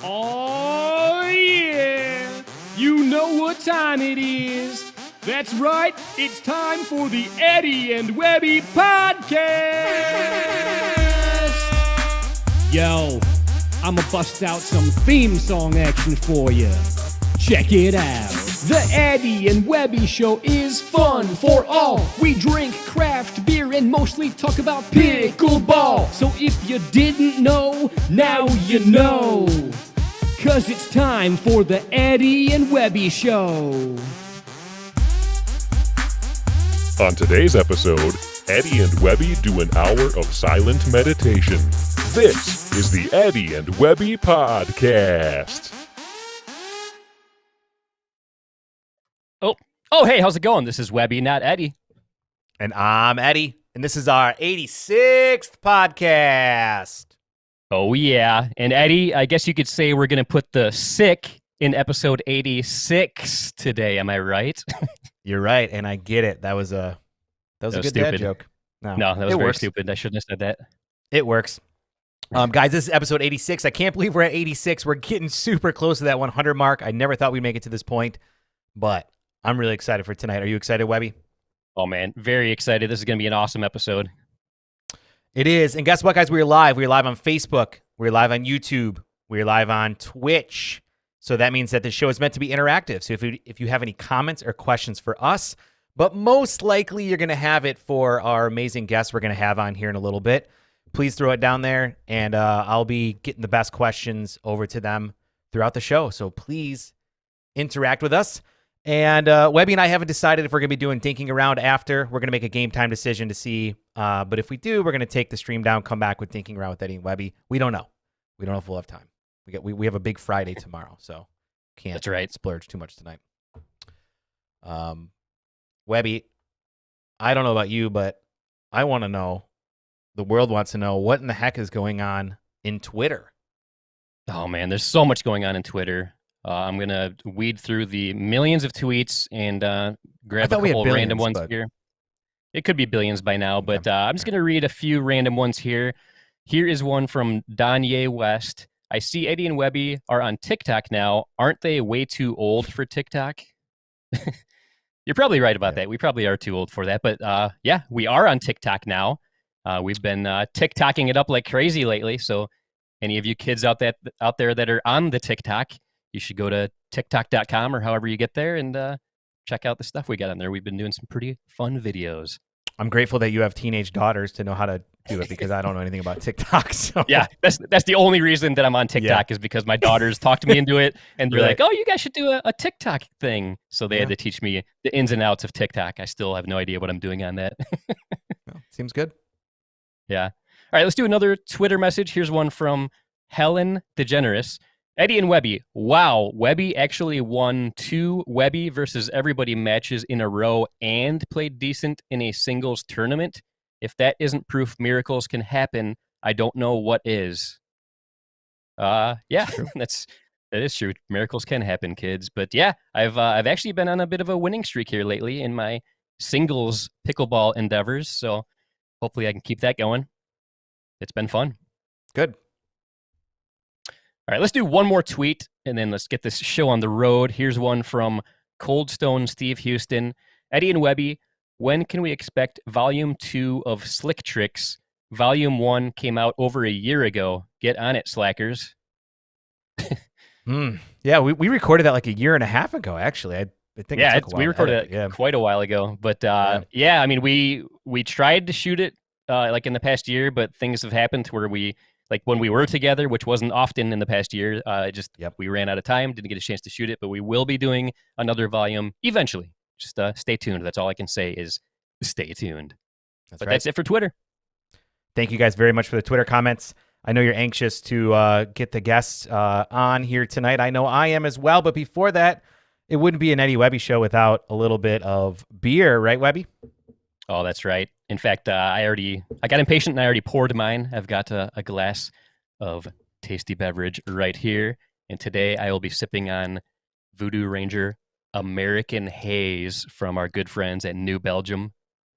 Oh, yeah! You know what time it is. That's right, it's time for the Eddie and Webby Podcast! Yo, I'ma bust out some theme song action for you. Check it out. The Eddie and Webby Show is fun for all. We drink craft beer and mostly talk about pickleball. So if you didn't know, now you know. 'Cause it's time for the Eddie and Webby Show. On today's episode, Eddie and Webby do an hour of silent meditation. This is the Eddie and Webby Podcast. Oh, hey, how's it going? This is Webby, not Eddie. And I'm Eddie, and this is our 86th podcast. Oh, yeah. And Eddie, I guess you could say we're going to put the sick in episode 86 today. Am I right? You're right, and I get it. That was a good stupid dad joke. No, that was very stupid. I shouldn't have said that. It works. Guys, this is episode 86. I can't believe we're at 86. We're getting super close to that 100 mark. I never thought we'd make it to this point, but I'm really excited for tonight. Are you excited, Webby? Oh, man. Very excited. This is going to be an awesome episode. It is. And guess what, guys? We're live. We're live on Facebook. We're live on YouTube. We're live on Twitch. So that means that the show is meant to be interactive. So if you have any comments or questions for us, but most likely you're going to have it for our amazing guests we're going to have on here in a little bit, please throw it down there, and I'll be getting the best questions over to them throughout the show. So please interact with us. And Webby and I haven't decided if we're going to be doing dinking around after. We're going to make a game time decision to see. But if we do, we're going to take the stream down, come back with dinking around with Eddie and Webby. We don't know. We don't know if we'll have time. We have a big Friday tomorrow, so can't That's right. splurge too much tonight. Webby, I don't know about you, but I want to know, the world wants to know, what in the heck is going on in Twitter? Oh, man. There's so much going on in Twitter. I'm going to weed through the millions of tweets and grab a couple random ones here. It could be billions by now, but I'm just going to read a few random ones here. Here is one from Danye West. I see Eddie and Webby are on TikTok now. Aren't they way too old for TikTok? You're probably right about that. We probably are too old for that. But yeah, we are on TikTok now. We've been TikToking it up like crazy lately. So any of you kids out there that are on the TikTok, you should go to TikTok.com or however you get there and check out the stuff we got on there. We've been doing some pretty fun videos. I'm grateful that you have teenage daughters to know how to do it, because I don't know anything about TikTok. So yeah, that's the only reason that I'm on TikTok is because my daughters talked me into it, and they're like, "Oh, you guys should do a TikTok thing." So they had to teach me the ins and outs of TikTok. I still have no idea what I'm doing on that. Well, seems good. Yeah. All right, let's do another Twitter message. Here's one from Helen DeGeneres. Eddie and Webby. Wow, Webby actually won 2 Webby versus everybody matches in a row and played decent in a singles tournament. If that isn't proof miracles can happen, I don't know what is. Yeah, that is true. Miracles can happen, kids. But yeah, I've actually been on a bit of a winning streak here lately in my singles pickleball endeavors. So hopefully I can keep that going. It's been fun. Good. All right, let's do one more tweet, and then let's get this show on the road. Here's one from Cold Stone Steve Houston. Eddie and Webby, when can we expect Volume 2 of Slick Tricks? Volume 1 came out over a year ago. Get on it, slackers. Yeah, we recorded that like a year and a half ago, actually. I think we recorded it quite a while ago. But I mean, we tried to shoot it like in the past year, but things have happened where like when we were together, which wasn't often in the past year, we ran out of time, didn't get a chance to shoot it, but we will be doing another volume eventually. Just stay tuned. That's all I can say is stay tuned. That's it for Twitter. Thank you guys very much for the Twitter comments. I know you're anxious to get the guests on here tonight. I know I am as well, but before that, it wouldn't be an Eddie Webby show without a little bit of beer, right, Webby? Oh, that's right. In fact, I got impatient and I already poured mine. I've got a glass of tasty beverage right here. And today I will be sipping on Voodoo Ranger American Haze from our good friends at New Belgium.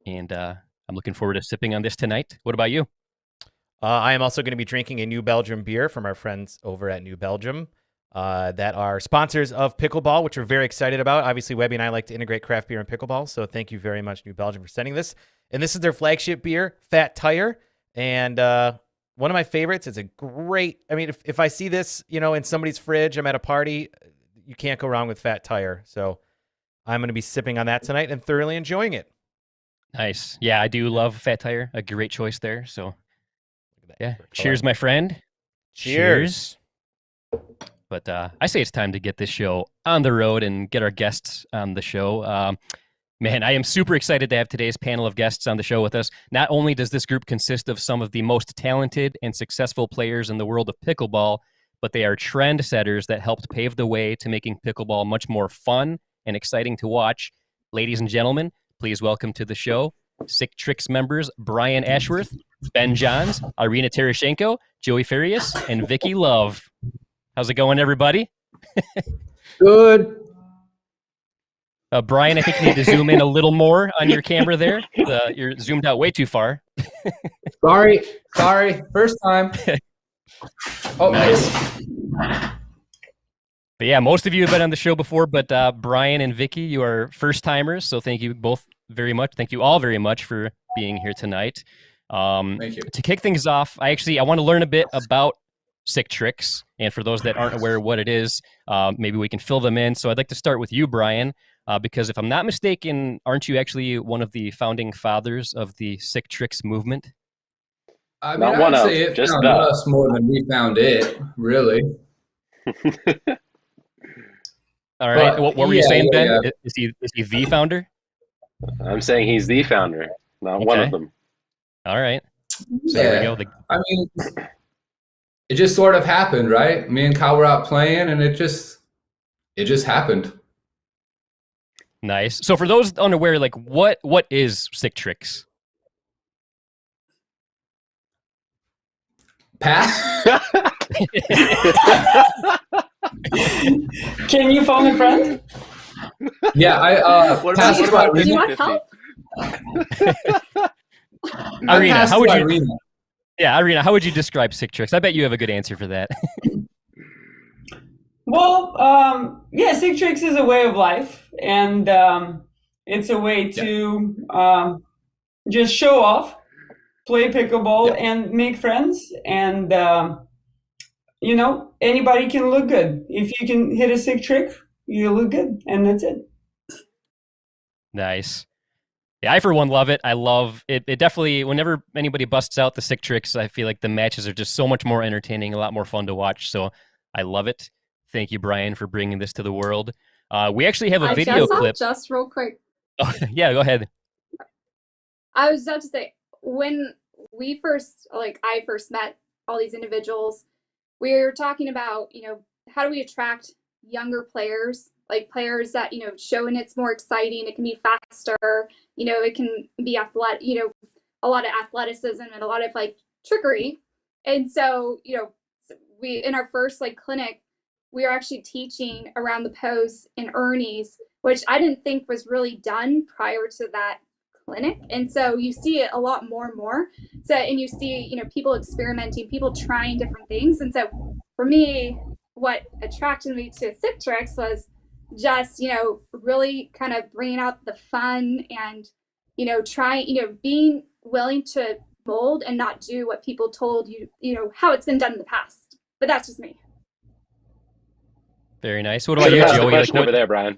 And I'm looking forward to sipping on this tonight. What about you? I am also going to be drinking a New Belgium beer from our friends over at New Belgium that are sponsors of Pickleball, which we're very excited about. Obviously, Webby and I like to integrate craft beer and pickleball, so thank you very much, New Belgium, for sending this. And this is their flagship beer, Fat Tire, and one of my favorites. It's a great, I mean, if I see this, in somebody's fridge, I'm at a party, you can't go wrong with Fat Tire. So I'm going to be sipping on that tonight and thoroughly enjoying it. Nice. Yeah, I do love Fat Tire. A great choice there. So, yeah. Cheers, my friend. Cheers. But I say it's time to get this show on the road and get our guests on the show. Man, I am super excited to have today's panel of guests on the show with us. Not only does this group consist of some of the most talented and successful players in the world of pickleball, but they are trendsetters that helped pave the way to making pickleball much more fun and exciting to watch. Ladies and gentlemen, please welcome to the show Sick Tricks members Brian Ashworth, Ben Johns, Irina Tereschenko, Joey Farias, and Vicki Love. How's it going, everybody? Good. Brian, I think you need to zoom in a little more on your camera there. You're zoomed out way too far. Sorry. First time. Oh, nice. But yeah, most of you have been on the show before, but Brian and Vicki, you are first timers. So thank you both very much. Thank you all very much for being here tonight. Thank you. To kick things off, I want to learn a bit about Sick Tricks. And for those that aren't aware of what it is, maybe we can fill them in. So I'd like to start with you, Brian. Because if I'm not mistaken, aren't you actually one of the founding fathers of the Sick Tricks movement? I mean, I'd say it found us more than we found it, really. All right. What were you saying, Ben? Yeah. Is he the founder? I'm saying he's the founder, not one of them. All right. So there we go. I mean, it just sort of happened, right? Me and Kyle were out playing, and it just happened. Nice. So for those unaware, like what is Sick Tricks? Pass. Can you phone a friend? Yeah, pass is what do you want help? Irina, how would you? Irina. Yeah, Irina, how would you describe Sick Tricks? I bet you have a good answer for that. Well, yeah, Sick Tricks is a way of life, and it's a way to just show off, play pickleball, and make friends. And, anybody can look good. If you can hit a sick trick, you look good, and that's it. Nice. Yeah, I, for one, love it. I love it. It definitely, whenever anybody busts out the Sick Tricks, I feel like the matches are just so much more entertaining, a lot more fun to watch. So I love it. Thank you, Brian, for bringing this to the world. We actually have a video clip. Just real quick. Oh, yeah, go ahead. I was about to say, when I first met all these individuals, we were talking about, how do we attract younger players, like players that, show and it's more exciting. It can be faster, it can be athletic, a lot of athleticism and a lot of trickery. And so, we, in our first clinic, we were actually teaching around the post in Ernie's, which I didn't think was really done prior to that clinic. And so you see it a lot more and more. So, and you see, people experimenting, people trying different things. And so for me, what attracted me to Sick Tricks was just, really kind of bringing out the fun and, being willing to mold and not do what people told you, how it's been done in the past. But that's just me. Very nice. What about you, Joey? Question over there, Brian.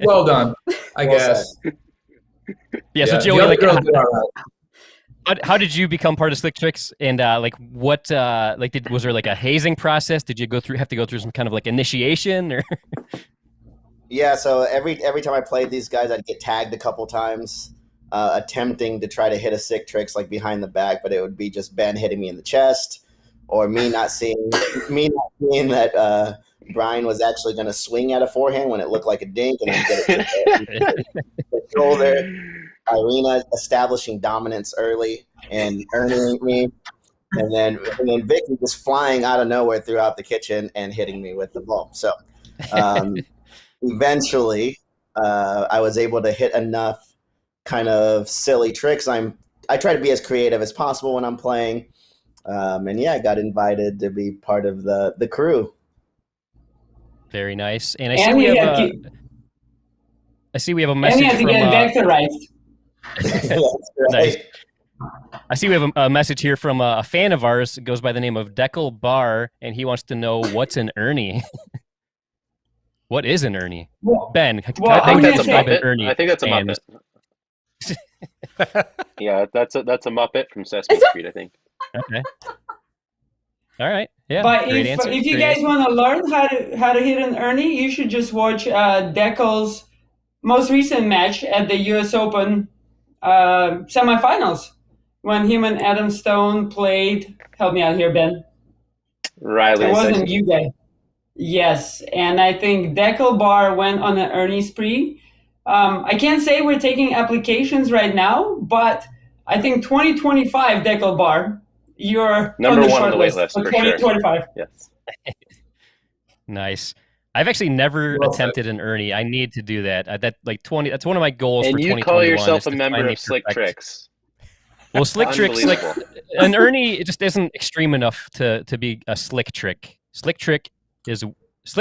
Well done, I guess. Yeah. So Joey, how did you become part of Sick Tricks? And was there a hazing process? Did you have to go through some kind of initiation or? Yeah. So every time I played these guys, I'd get tagged a couple times, attempting to try to hit a Sick Tricks behind the back, but it would be just Ben hitting me in the chest. Or me not seeing that Brian was actually going to swing at a forehand when it looked like a dink and then get it to the shoulder. Irina establishing dominance early and earning me, and then Vicki just flying out of nowhere throughout the kitchen and hitting me with the ball. So eventually, I was able to hit enough kind of silly tricks. I'm try to be as creative as possible when I'm playing. And yeah, I got invited to be part of the crew. Very nice. And I see we have a message from vectorized. Nice. I see we have a message here from a fan of ours. It goes by the name of Deckel Bar, and he wants to know what's an Ernie. What is an Ernie? Ben, I think that's a Muppet. Ernie. I think that's a Muppet. Yeah, that's a Muppet from Sesame Street, I think. Okay. All right. Yeah. But if you guys want to learn how to hit an Ernie, you should just watch Deckel's most recent match at the U.S. Open semifinals when him and Adam Stone played. Help me out here, Ben. Riley. It wasn't you guys. Yes, and I think Deckel Bar went on an Ernie spree. I can't say we're taking applications right now, but I think 2025 Deckel Bar, you're number on the one short on the wait list list for 2025. Sure. Yes. Nice. I've actually never attempted an Ernie. I need to do that. That's one of my goals for 2021. And you call yourself a member of Slick Tricks. Well, Slick Tricks, like an Ernie, it just isn't extreme enough to be a slick trick. Slick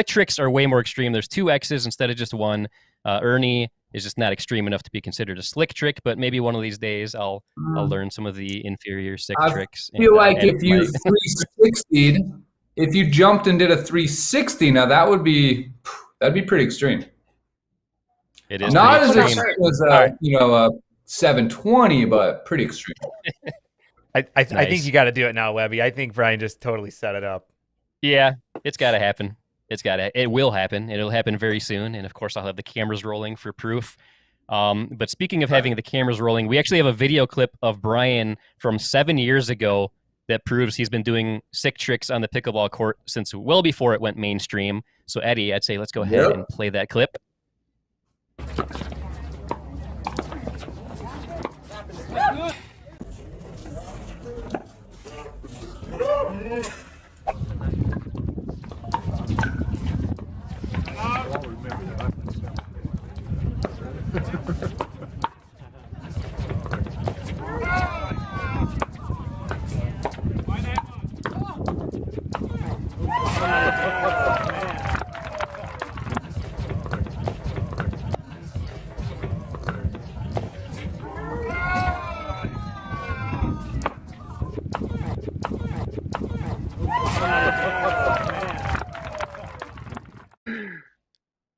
tricks are way more extreme. There's 2 X's instead of just 1. Ernie is just not extreme enough to be considered a slick trick, but maybe one of these days I'll learn some of the inferior slick tricks. I feel like if you 360'd, if you jumped and did a 360, now that'd be pretty extreme. It is not as extreme as a 720, but pretty extreme. I think you got to do it now, Webby. I think Brian just totally set it up. Yeah, it's got to happen. It will happen. It'll happen very soon. And of course, I'll have the cameras rolling for proof. But speaking of having the cameras rolling, we actually have a video clip of Brian from 7 years ago that proves he's been doing sick tricks on the pickleball court since well before it went mainstream. So Eddie, I'd say let's go ahead and play that clip.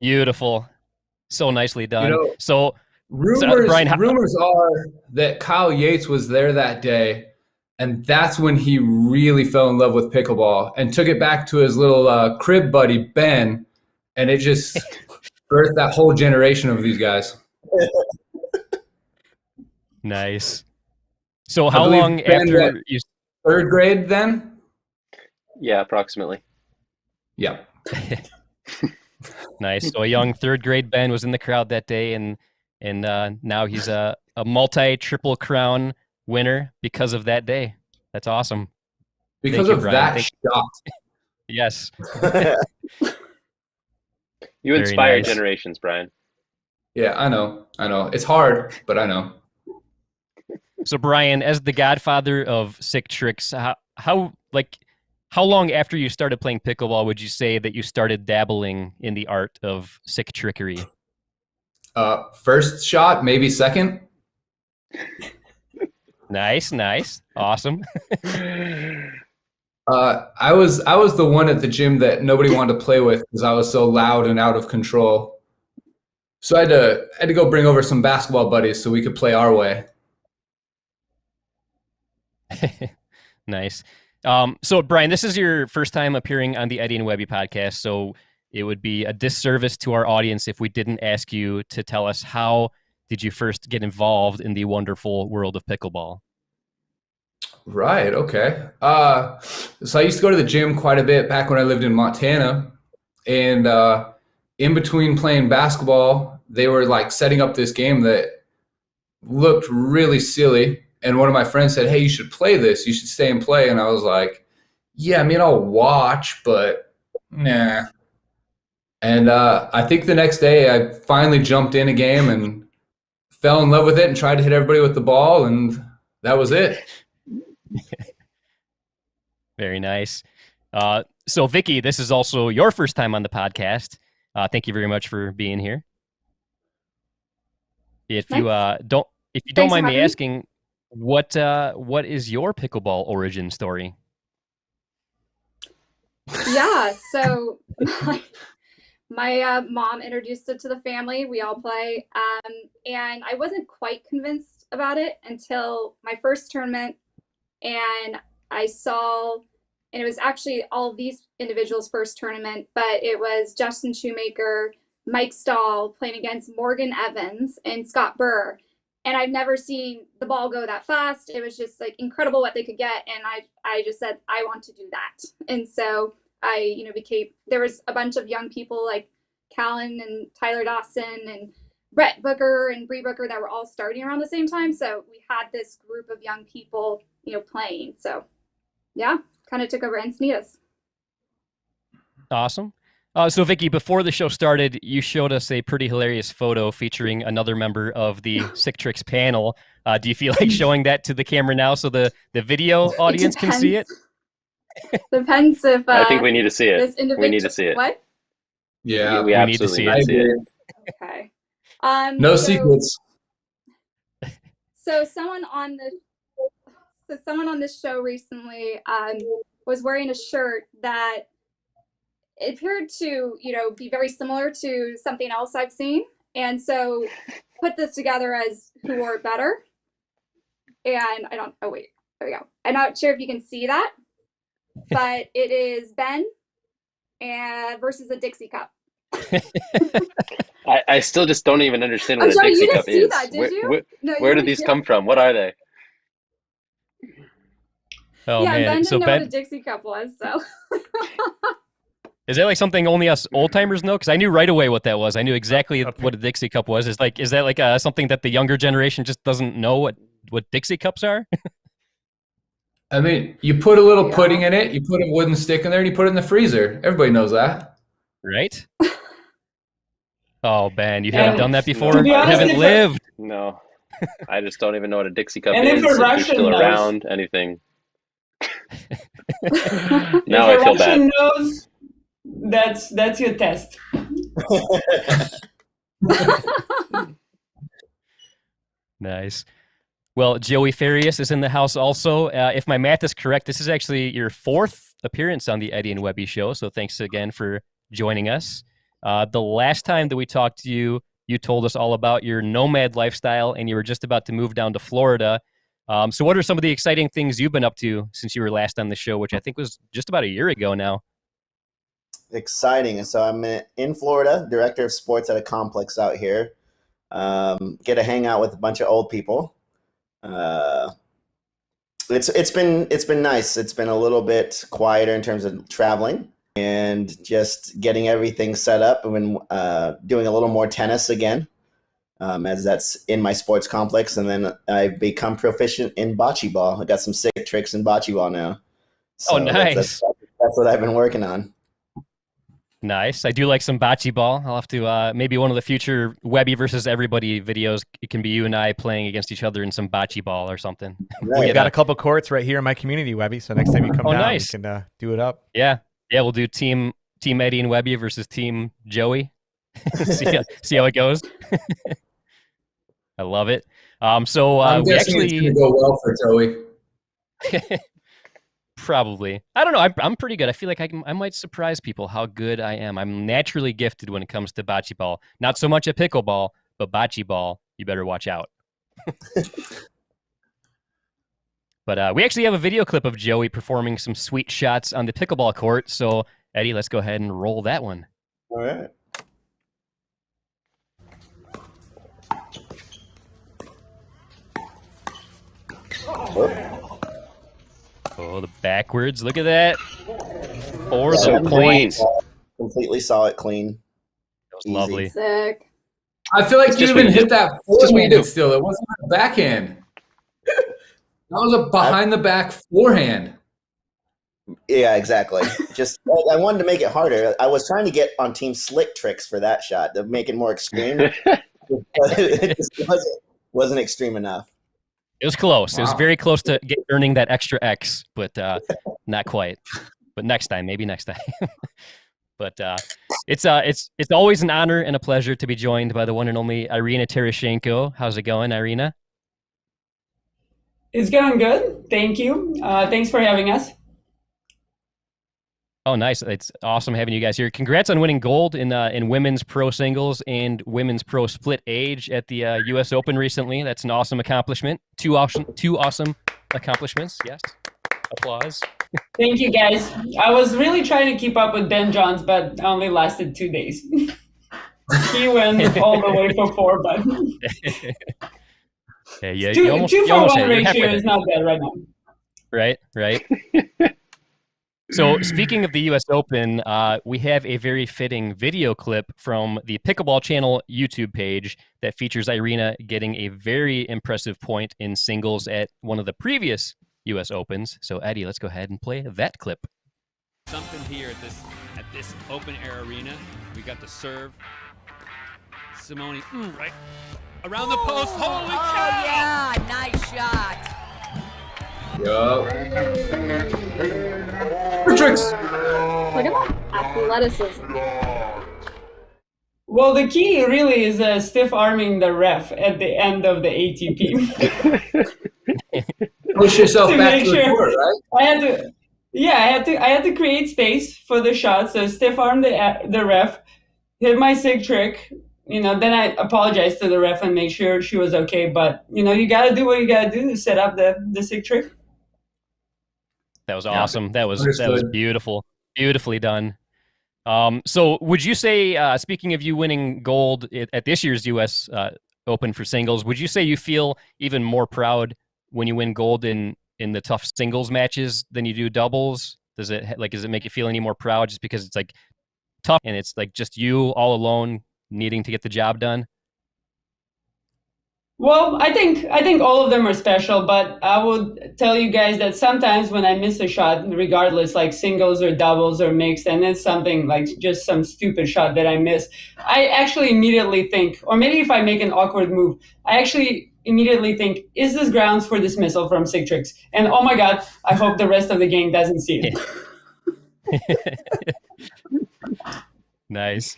Beautiful. So nicely done. Rumors are that Kyle Yates was there that day, and that's when he really fell in love with pickleball and took it back to his little crib buddy, Ben, and it just birthed that whole generation of these guys. Nice. So how long after you... 3rd grade then? Yeah, approximately. Yeah. Nice. So a young 3rd grade Ben was in the crowd that day, and now he's a multi-triple crown winner because of that day. That's awesome. Because of that shot. Yes. You inspire generations, Brian. Yeah, I know. It's hard, but I know. So Brian, as the godfather of sick tricks, how long after you started playing pickleball would you say that you started dabbling in the art of sick trickery? First shot, maybe second. Nice. Awesome. I was the one at the gym that nobody wanted to play with because I was so loud and out of control. So I had to go bring over some basketball buddies so we could play our way. Nice. So Brian, this is your first time appearing on the Eddie and Webby podcast, so it would be a disservice to our audience if we didn't ask you to tell us how did you first get involved in the wonderful world of pickleball? Right. Okay. So I used to go to the gym quite a bit back when I lived in Montana, and in between playing basketball, they were like setting up this game that looked really silly. And one of my friends said, "Hey, you should play this. You should stay and play." And I was like, "Yeah, I mean, I'll watch, but nah." And I think the next day I finally jumped in a game and fell in love with it and tried to hit everybody with the ball. And That was it. Very nice. So Vicki, this is also your first time on the podcast. Thank you very much for being here. If you don't mind me asking, what is your pickleball origin story? Yeah, so my mom introduced it to the family. We all play, and I wasn't quite convinced about it until my first tournament, and I saw, and it was actually all of these individuals' first tournament, but it was Justin Shoemaker, Mike Stahl playing against Morgan Evans and Scott Burr. And I've never seen the ball go that fast. It was just like incredible what they could get. And I just said, I want to do that. And so I, there was a bunch of young people like Callan and Tyler Dawson and Brett Booker and Bree Booker that were all starting around the same time. So we had this group of young people, playing. So yeah, kind of took over Encinitas. Awesome. So Vicki, before the show started, you showed us a pretty hilarious photo featuring another member of the Sick Tricks panel. Do you feel like showing that to the camera now so the video audience can see it? Depends if I think we need to see it. We need to see it. What? Yeah, we absolutely need to see it. Okay. No secrets. So someone on this show recently was wearing a shirt that it appeared to, be very similar to something else I've seen. And so put this together as who wore it better. And there we go. I'm not sure if you can see that, but it is Ben versus a Dixie cup. I still just don't even understand what a Dixie cup is. You didn't see that, did you? Where did these come from? What are they? Oh, yeah, man. Ben didn't know what a Dixie cup was, so. Is that like something only us old timers know? Because I knew right away what that was. I knew exactly what a Dixie cup was. Is that like something that the younger generation just doesn't know what Dixie cups are? I mean, you put a little pudding in it, you put a wooden stick in there, and you put it in the freezer. Everybody knows that. Right? Oh, Ben, you haven't done that before? You honest, haven't lived. No. I just don't even know what a Dixie cup and is. If you're still knows. Around, anything. Now I feel bad. Knows, that's your test. Nice. Well, Joey Farias is in the house also. If my math is correct, this is actually your fourth appearance on the Eddie and Webby show, so thanks again for joining us. The last time that we talked to you, you told us all about your nomad lifestyle, and you were just about to move down to Florida. So what are some of the exciting things you've been up to since you were last on the show, which I think was just about a year ago now? Exciting. So I'm in Florida, director of sports at a complex out here. Get to hang out with a bunch of old people. It's been nice. It's been a little bit quieter in terms of traveling and just getting everything set up. I've been doing a little more tennis again, as that's in my sports complex. And then I've become proficient in bocce ball. I got some sick tricks in bocce ball now. So nice. That's what I've been working on. Nice. I do like some bocce ball. I'll have to, maybe one of the future Webby versus everybody videos, it can be you and I playing against each other in some bocce ball or something. Right. We've got a couple courts right here in my community, Webby. So next time you come down, nice. we can do it up. Yeah. Yeah, we'll do team Eddie and Webby versus team Joey. see how it goes. I love it. So I'm we guessing actually it's gonna go well for Joey. Probably. I don't know. I'm pretty good. I feel like I might surprise people how good I am. I'm naturally gifted when it comes to bocce ball. Not so much at pickleball, but bocce ball, you better watch out. But we actually have a video clip of Joey performing some sweet shots on the pickleball court. So, Eddie, let's go ahead and roll that one. All right. Oh, the backwards. Look at that. Or So the clean. point. Completely saw it clean. That was lovely. Sick. I feel like It's you just even what you hit do. that It's just what you forehanded do. still. It wasn't a backhand. That was a behind the back forehand. Yeah, exactly. Just I wanted to make it harder. I was trying to get on Team Slick Tricks for that shot to make it more extreme. It just wasn't extreme enough. It was close. Wow. It was very close to earning that extra X, but not quite. But next time, maybe next time. But it's always an honor and a pleasure to be joined by the one and only Irina Tereschenko. How's it going, Irina? It's going good. Thank you. Thanks for having us. Oh, nice. It's awesome having you guys here. Congrats on winning gold in women's pro singles and women's pro split age at the U.S. Open recently. That's an awesome accomplishment. Two awesome accomplishments. Yes. Applause. Thank you, guys. I was really trying to keep up with Ben Johns, but only lasted 2 days. He went all the way for 4, but yeah, two for 1 ratio is not bad right now. Right. So speaking of the U.S. Open, we have a very fitting video clip from the Pickleball channel YouTube page that features Irina getting a very impressive point in singles at one of the previous U.S. Opens. So Eddie, let's go ahead and play that clip. Something here at this open air arena. We got the serve. Simone, right around the post. Holy cow! Yeah, nice shot. Tricks. Look at that athleticism. Well, the key really is stiff arming the ref at the end of the ATP. Push yourself back to the court, right? I had to create space for the shot. So stiff arm the ref, hit my sig trick. Then I apologized to the ref and make sure she was okay. But you got to do what you got to do to set up the sig trick. That was awesome. That was beautiful. Beautifully done. So would you say, speaking of you winning gold at this year's U.S. Open for singles, would you say you feel even more proud when you win gold in the tough singles matches than you do doubles? Does it make you feel any more proud just because it's like tough and it's like just you all alone needing to get the job done? Well, I think all of them are special, but I would tell you guys that sometimes when I miss a shot, regardless, like singles or doubles or mixed, and it's something like just some stupid shot that I miss, I actually immediately think, or maybe if I make an awkward move, I actually immediately think, is this grounds for dismissal from sig tricks? And oh my God, I hope the rest of the gang doesn't see it. Nice.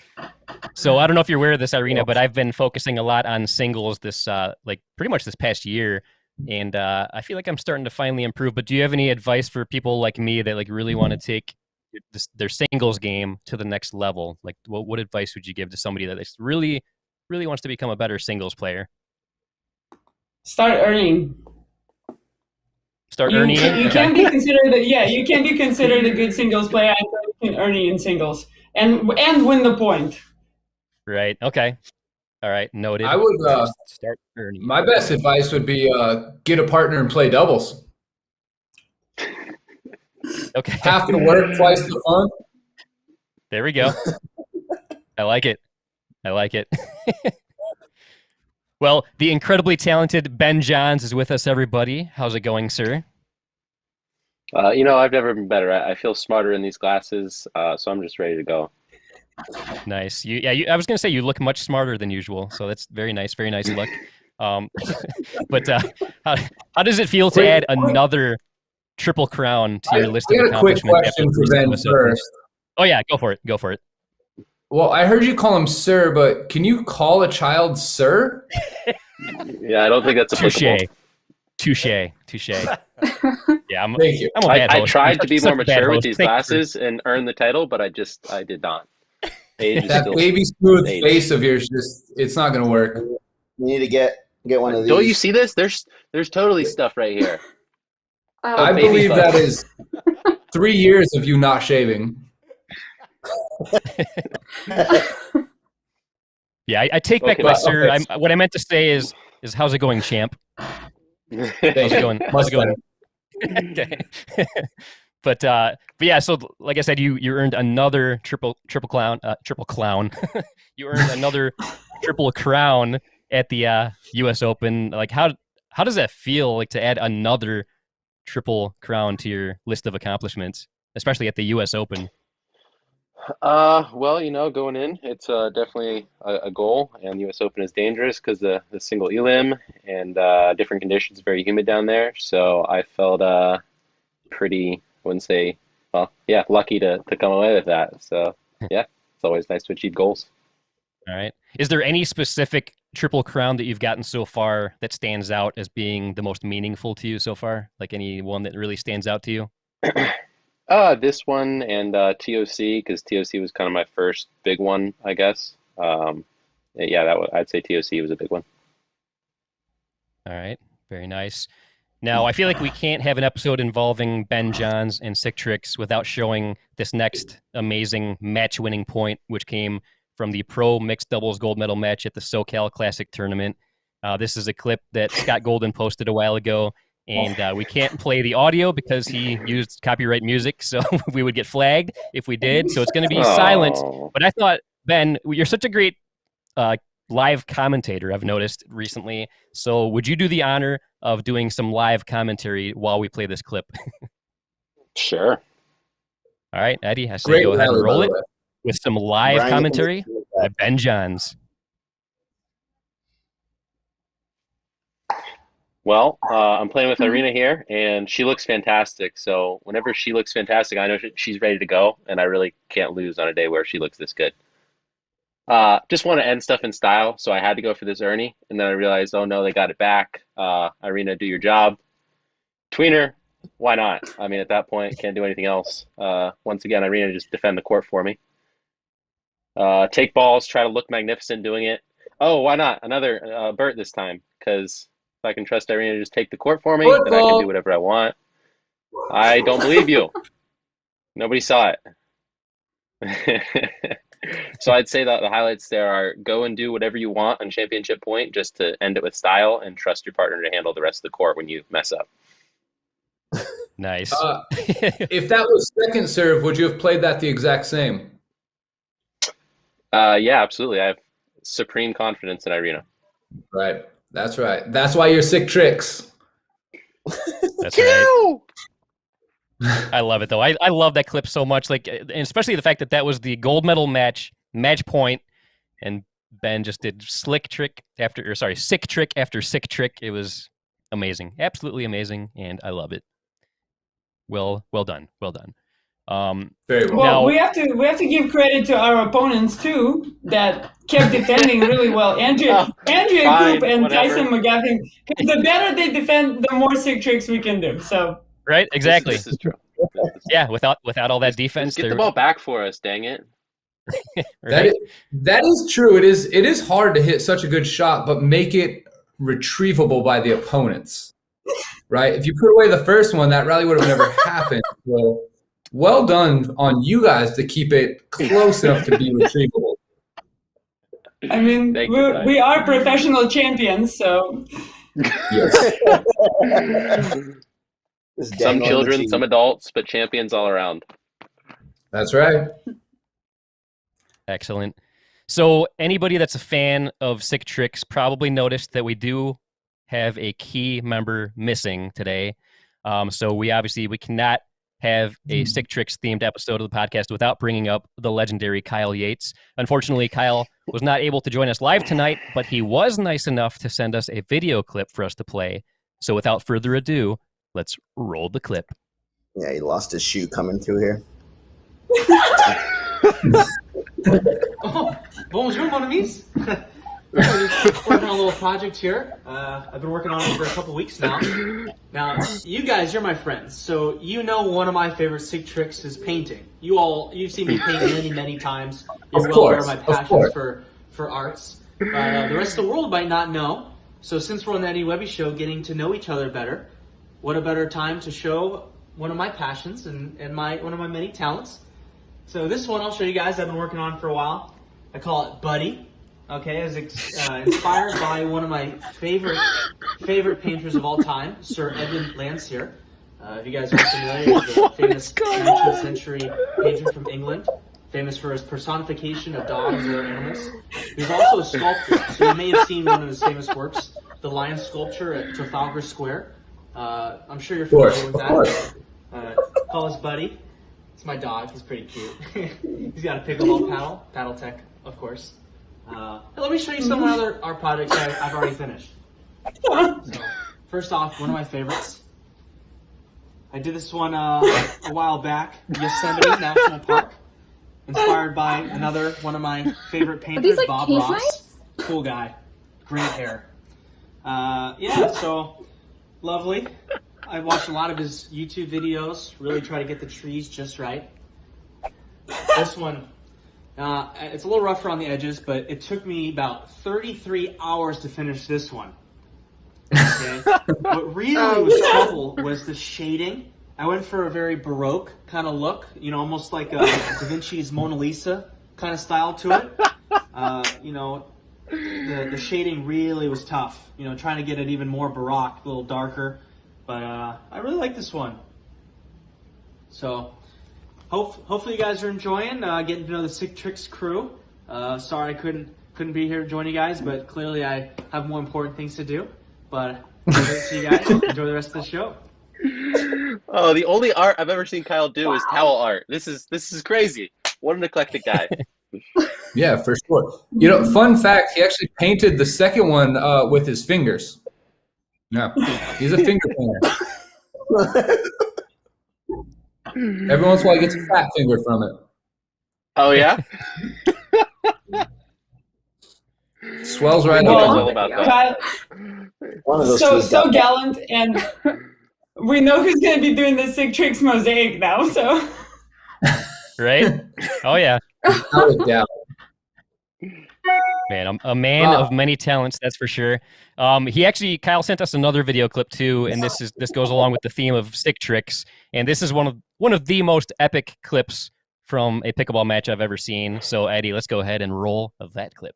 So I don't know if you're aware of this, Irina, but I've been focusing a lot on singles this pretty much this past year, and I feel like I'm starting to finally improve. But do you have any advice for people like me that really want to take their singles game to the next level? Like, what advice would you give to somebody that really wants to become a better singles player? Start earning. Earning. You can be considered you can be considered a good singles player until you can earning in singles and win the point. Right. Okay. All right. Noted. I would start earning. My best advice would be get a partner and play doubles. Okay. Half the work, twice the fun. There we go. I like it. Well, the incredibly talented Ben Johns is with us, everybody. How's it going, sir? I've never been better. I feel smarter in these glasses, so I'm just ready to go. Nice. I was going to say you look much smarter than usual, so that's very nice. Very nice look. But how does it feel to add another triple crown to your list of accomplishments? I got a quick question for Ben first. Oh yeah, go for it. Well, I heard you call him sir, but can you call a child sir? Yeah, I don't think that's applicable. Touche. Yeah, Thank you. I tried to be more mature with these glasses and earn the title, but I did not. That baby smooth face of yours, it's not going to work. You need to get one of these. Don't you see this? There's totally stuff right here. I believe that is 3 years of you not shaving. Yeah, I take back my sir. What I meant to say is how's it going, champ? How's it going? Okay. But yeah, so like I said, you earned another triple clown. You earned another triple crown at the U.S. Open. Like how does that feel, like to add another triple crown to your list of accomplishments, especially at the U.S. Open? Well, going in, it's definitely a goal, and the U.S. Open is dangerous because the single elim and different conditions, very humid down there. So I felt pretty, I wouldn't say, well, yeah, lucky to come away with that. So yeah, it's always nice to achieve goals. All right. Is there any specific Triple Crown that you've gotten so far that stands out as being the most meaningful to you so far? Like any one that really stands out to you? This one and TOC, because TOC was kind of my first big one, I guess. Yeah, I'd say TOC was a big one. All right, very nice. Now, I feel like we can't have an episode involving Ben Johns and Sick Tricks without showing this next amazing match-winning point, which came from the Pro Mixed Doubles Gold Medal match at the SoCal Classic Tournament. This is a clip that Scott Golden posted a while ago. And we can't play the audio because he used copyright music, so we would get flagged if we did. So it's going to be silent. But I thought, Ben, you're such a great live commentator, I've noticed recently. So would you do the honor of doing some live commentary while we play this clip? Sure. All right, Eddie, I say go ahead and roll it with some live commentary by Ben Johns. Well, I'm playing with Irina here, and she looks fantastic. So whenever she looks fantastic, I know she's ready to go, and I really can't lose on a day where she looks this good. Just want to end stuff in style, so I had to go for this Ernie, and then I realized, oh no, they got it back. Irina, do your job. Tweener, why not? I mean, at that point, can't do anything else. Once again, Irina just defend the court for me. Take balls, try to look magnificent doing it. Oh, why not? Another Bert this time, because if I can trust Irina to just take the court for me, then I can do whatever I want. I don't believe you. Nobody saw it. So I'd say that the highlights there are go and do whatever you want on championship point just to end it with style and trust your partner to handle the rest of the court when you mess up. Nice. If that was second serve, would you have played that the exact same? Yeah, absolutely. I have supreme confidence in Irina. Right. That's right. That's why you're Sick Tricks. That's right. I love it, though. I love that clip so much, like, and especially the fact that that was the gold medal match point, and Ben just did sick trick after sick trick. It was amazing, absolutely amazing, and I love it. Well done. Very well. Well, we have to give credit to our opponents too that kept defending really well. Andrea Coop and Tyson McGuffin. The better they defend, the more sick tricks we can do. So right, exactly. This is true. Yeah, without all that defense, get the ball back for us. Dang it. Right? That is true. It is hard to hit such a good shot, but make it retrievable by the opponents. Right? If you put away the first one, that rally would have never happened. So well done on you guys to keep it close enough to be retrievable. I mean, we are professional champions, so. Yes. Some children, some adults, but champions all around. That's right. Excellent. So anybody that's a fan of Sick Tricks probably noticed that we do have a key member missing today. So we cannot have a Sick Tricks themed episode of the podcast without bringing up the legendary Kyle Yates. Unfortunately, Kyle was not able to join us live tonight, but he was nice enough to send us a video clip for us to play. So without further ado, let's roll the clip. Yeah, he lost his shoe coming through here. Oh, bonjour, mon amis. Working on a little project here. I've been working on it for a couple weeks now. Now, you guys, you're my friends, so you know one of my favorite Sick Tricks is painting. You've seen me paint many times. You're well aware of my passion for arts. The rest of the world might not know. So since we're on the Eddie Webby Show, getting to know each other better, what a better time to show one of my passions and one of my many talents. So this one I'll show you guys I've been working on for a while. I call it Buddy. Okay, it's inspired by one of my favorite painters of all time, Sir Edmund Landseer. If you guys are familiar, he's a famous 19th century painter from England, famous for his personification of dogs or animals. He was also a sculptor, so you may have seen one of his famous works, the lion sculpture at Trafalgar Square. I'm sure you're familiar with that. Call us Buddy. It's my dog. He's pretty cute. He's got a pickleball paddle tech, of course. Let me show you some of our projects that I've already finished. So, first off, one of my favorites. I did this one a while back, Yosemite National Park, inspired by another one of my favorite painters, like Bob paint Ross. nights? Cool guy, great hair. Yeah, so lovely. I watched a lot of his YouTube videos, really try to get the trees just right. This one, it's a little rougher on the edges, but it took me about 33 hours to finish this one. Okay. What really was trouble was the shading. I went for a very Baroque kind of look, you know, almost like Da Vinci's Mona Lisa kind of style to it. You know, the shading really was tough. You know, trying to get it even more Baroque, a little darker. But I really like this one. So hopefully you guys are enjoying getting to know the Sick Tricks crew. Sorry I couldn't be here to join you guys, but clearly I have more important things to do. But great to see you guys. Enjoy the rest of the show. Oh, the only art I've ever seen Kyle do is towel art. This is crazy. What an eclectic guy. Yeah, for sure. You know, fun fact, he actually painted the second one with his fingers. Yeah, he's a finger painter. Every once in a while he gets a fat finger from it. Oh, yeah? Swells right Well, up. about that. Kyle, so gallant, and we know who's going to be doing the Sick Tricks mosaic now, so. Right? Oh, yeah. Yeah. Man, a man of many talents, that's for sure. Kyle sent us another video clip too, and this goes along with the theme of Sick Tricks, and this is one of the most epic clips from a pickleball match I've ever seen. So, Eddie, let's go ahead and roll that clip.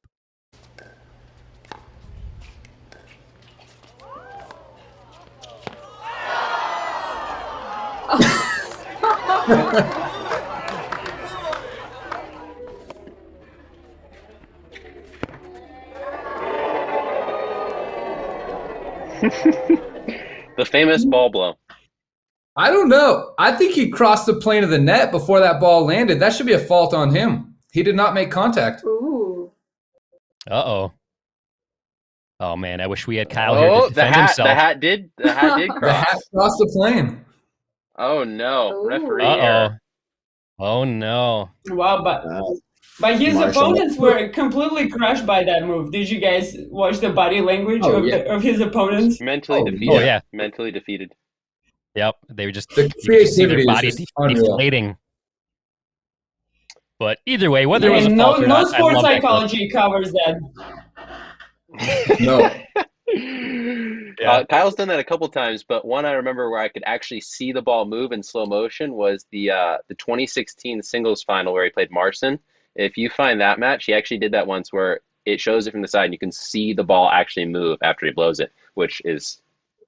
The famous ball blow. I don't know. I think he crossed the plane of the net before that ball landed. That should be a fault on him. He did not make contact. Ooh. Uh-oh. Oh, man, I wish we had Kyle here to defend himself. The hat did cross. The hat crossed the plane. Oh, no. Ooh. Referee Uh-oh. error. Oh, no. Wow, but his opponents were completely crushed by that move. Did you guys watch the body language of his opponents? Mentally defeated. Oh, yeah. Mentally defeated. Yep, they were just The you could see their creativity bodies is unreal. deflating. But either way, whether it was a no, fault or no not, I sports love that clip. psychology covers that. No. Kyle's done that a couple times, but one I remember where I could actually see the ball move in slow motion was the 2016 singles final where he played Marcin. If you find that match, he actually did that once where it shows it from the side and you can see the ball actually move after he blows it, which is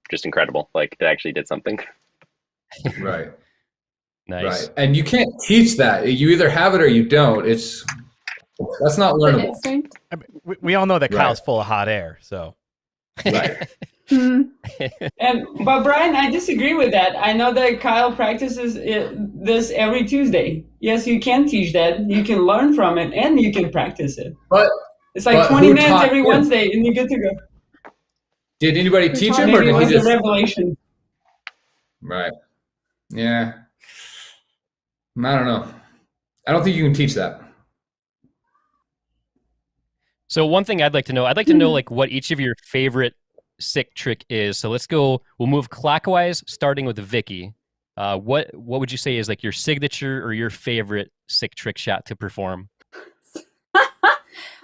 just incredible. Like, it actually did something. Right. Nice. Right. And you can't teach that. You either have it or you don't. That's not learnable. Instinct. I mean, we all know that Right. Kyle's full of hot air, so. Right. But Brian, I disagree with that. I know that Kyle practices this every Tuesday. Yes, you can teach that. You can learn from it, and you can practice it. But it's like 20 who minutes taught every him? Wednesday, and you're good to go. Did anybody teach him, or Maybe it did was he a just? revelation. Right. Yeah. I don't know. I don't think you can teach that. So one thing I'd like to know like what each of your favorite sick trick is. So we'll move clockwise, starting with Vicki. What would you say is like your signature or your favorite sick trick shot to perform?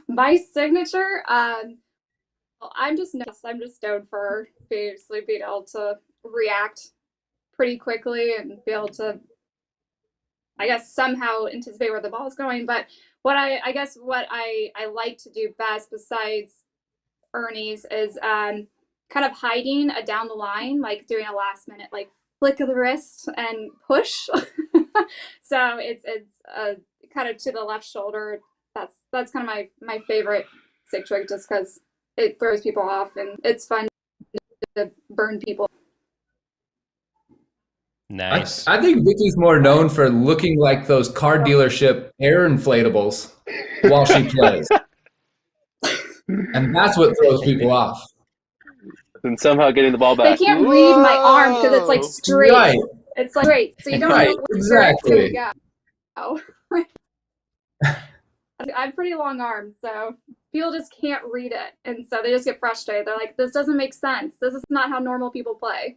My signature, I'm just known for being able to react pretty quickly and be able to, I guess, somehow anticipate where the ball is going. But what I like to do best, besides Ernie's, is kind of hiding down the line, like doing a last minute like flick of the wrist and push. So it's kind of to the left shoulder. That's kind of my favorite sick trick, just because it throws people off and it's fun to burn people. Nice. I think Vicky's more known for looking like those car dealership air inflatables while she plays. And that's what throws people off. And somehow getting the ball back. They can't read my arm because it's like straight. Right. It's like straight, so you don't Right, know where exactly. it's going to go. I have pretty long arms, so people just can't read it, and so they just get frustrated. They're like, "This doesn't make sense. This is not how normal people play."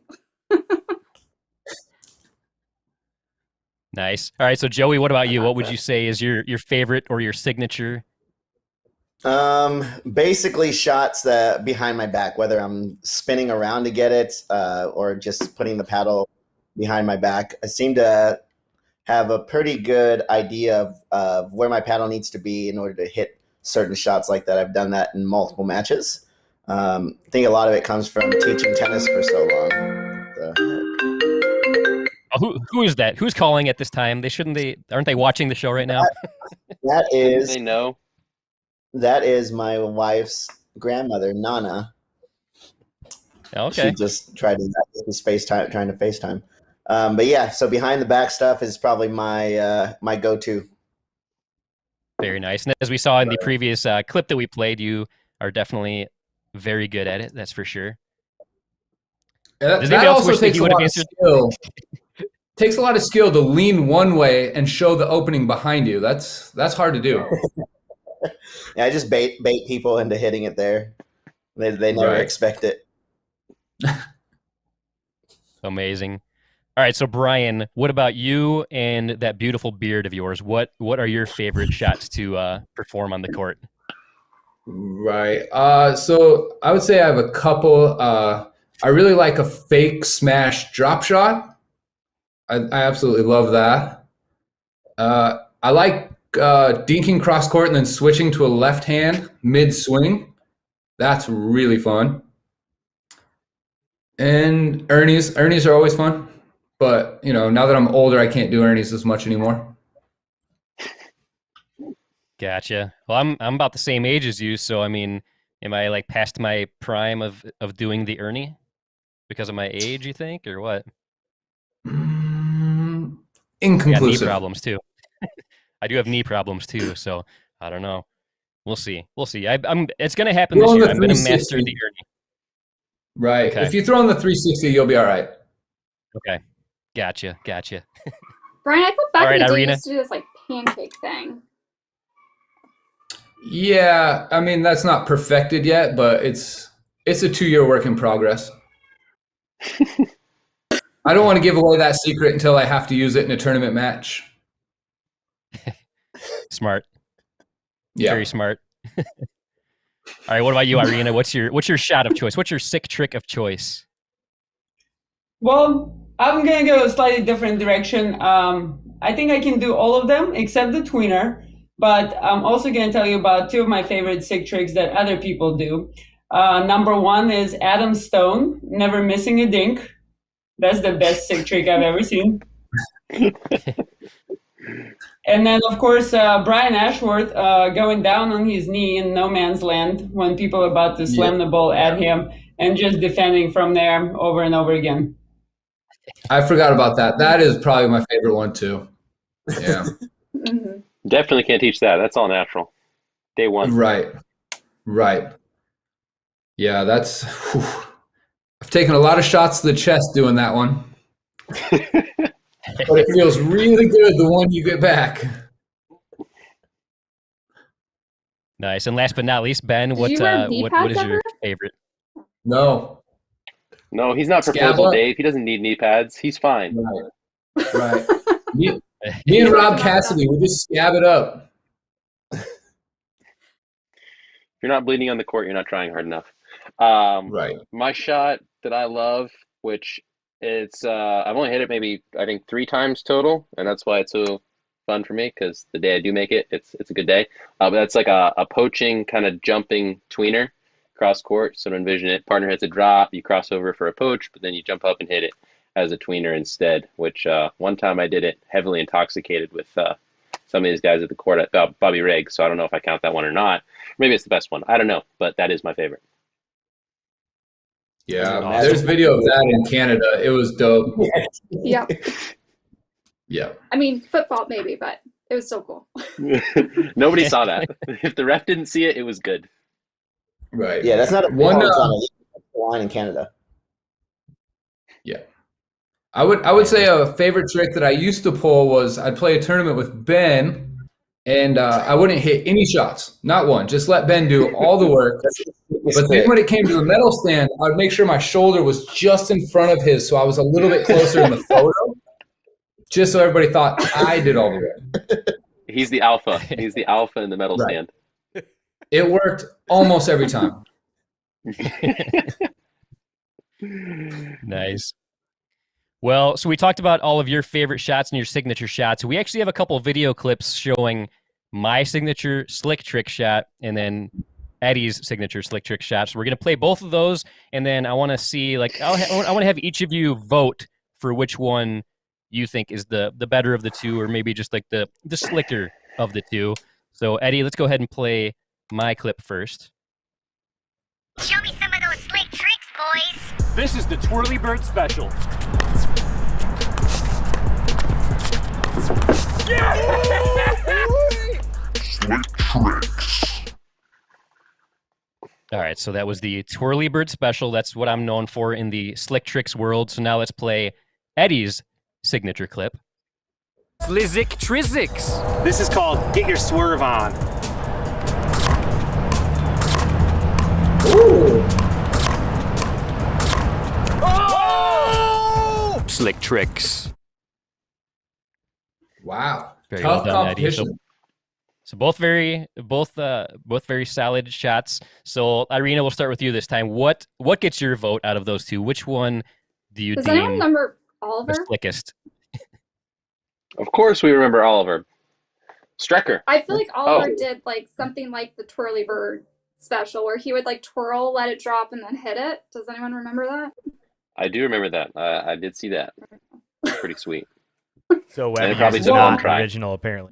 Nice. All right, so Joey, what about you? What would you say is your favorite or your signature? Basically shots that behind my back, whether I'm spinning around to get it, or just putting the paddle behind my back. I seem to have a pretty good idea of where my paddle needs to be in order to hit certain shots like that. I've done that in multiple matches. I think a lot of it comes from teaching tennis for so long. Who is that? Who's calling at this time? Aren't they watching the show right now? That is. They know. That is my wife's grandmother, Nana. Okay. She just tried to FaceTime, trying to FaceTime. But yeah, so behind the back stuff is probably my my go-to. Very nice. And as we saw in the previous clip that we played, you are definitely very good at it. That's for sure. That also takes a lot of skill. Takes a lot of skill to lean one way and show the opening behind you. That's hard to do. Yeah, I just bait people into hitting it there. They never expect it. Amazing. All right, so Brian, what about you and that beautiful beard of yours? What are your favorite shots to perform on the court? Right. So I would say I have a couple. I really like a fake smash drop shot. I absolutely love that. I like dinking cross court and then switching to a left hand mid swing. That's really fun. And Ernie's are always fun. But, now that I'm older, I can't do Ernie's as much anymore. Gotcha. Well, I'm about the same age as you, so I mean, am I like past my prime of doing the Ernie because of my age, you think, or what? Inconclusive. I got knee problems too. I do have knee problems too, so I don't know. We'll see. It's going to happen this year. I'm going to master the Ernie. Right. Okay. If you throw in the 360, you'll be all right. Okay. Gotcha. Brian, I thought back all right, in the day Irina. you used to do this like pancake thing. Yeah, I mean that's not perfected yet, but it's a 2-year work in progress. I don't want to give away that secret until I have to use it in a tournament match. Smart. Yeah. Very smart. All right, what about you, Irina? What's your shot of choice? What's your sick trick of choice? Well, I'm going to go a slightly different direction. I think I can do all of them except the tweener, but I'm also going to tell you about two of my favorite sick tricks that other people do. Number one is Adam Stone, never missing a dink. That's the best sick trick I've ever seen. And then, of course, Brian Ashworth going down on his knee in no man's land when people are about to slam the ball at him and just defending from there over and over again. I forgot about that. That is probably my favorite one, too. Yeah. Definitely can't teach that. That's all natural. Day one. Right. Yeah, that's... Whew. I've taken a lot of shots to the chest doing that one. But it feels really good the one you get back. Nice. And last but not least, Ben, what is your favorite? No, he's not proposal Dave. He doesn't need knee pads. He's fine. Right. Me and Rob Cassidy, we just scab it up. If you're not bleeding on the court, you're not trying hard enough. Right. My shot that I love, which it's I've only hit it maybe I think 3 times total, and that's why it's so fun for me because the day I do make it, it's a good day. But that's like a poaching kind of jumping tweener cross court. So to envision it, partner hits a drop, you cross over for a poach, but then you jump up and hit it as a tweener instead. Which one time I did it heavily intoxicated with some of these guys at the court at Bobby Riggs. So I don't know if I count that one or not. Maybe it's the best one. I don't know, but that is my favorite. Yeah, awesome. there's video of that in Canada. It was dope. Yep. Yeah. I mean, foot fault maybe, but it was so cool. Nobody saw that. If the ref didn't see it, it was good. Right. Yeah, that's not a One, line in Canada. Yeah. I would say a favorite trick that I used to pull was I'd play a tournament with Ben, and I wouldn't hit any shots, not one. Just let Ben do all the work. But then when it came to the medal stand, I would make sure my shoulder was just in front of his, so I was a little bit closer in the photo, just so everybody thought I did all the work. He's the alpha. He's the alpha in the medal stand. It worked almost every time. Nice. Well, so we talked about all of your favorite shots and your signature shots. We actually have a couple video clips showing my signature slick trick shot and then Eddie's signature slick trick shot. So we're going to play both of those, and then I want to see, like, I want to have each of you vote for which one you think is the better of the two, or maybe just like the slicker of the two. So Eddie, let's go ahead and play my clip first. Show me some of those slick tricks, boys. This is the Twirly Bird Special. All right, so that was the Twirly Bird Special. That's what I'm known for in the slick tricks world. So now let's play Eddie's signature clip. Slizik Trizix. This is called Get Your Swerve On. Oh! Slick tricks. Wow. Very Tough well done, Eddie. competition. So both very solid shots. So Irina, we'll start with you this time. What gets your vote out of those two? Which one do you Does deem anyone remember Oliver? the slickest? Of course, we remember Oliver. Strecker. I feel like Oliver did like something like the Twirly Bird Special, where he would like twirl, let it drop, and then hit it. Does anyone remember that? I do remember that. I did see that. Pretty sweet. So And it Webby probably is took one not try. original, apparently.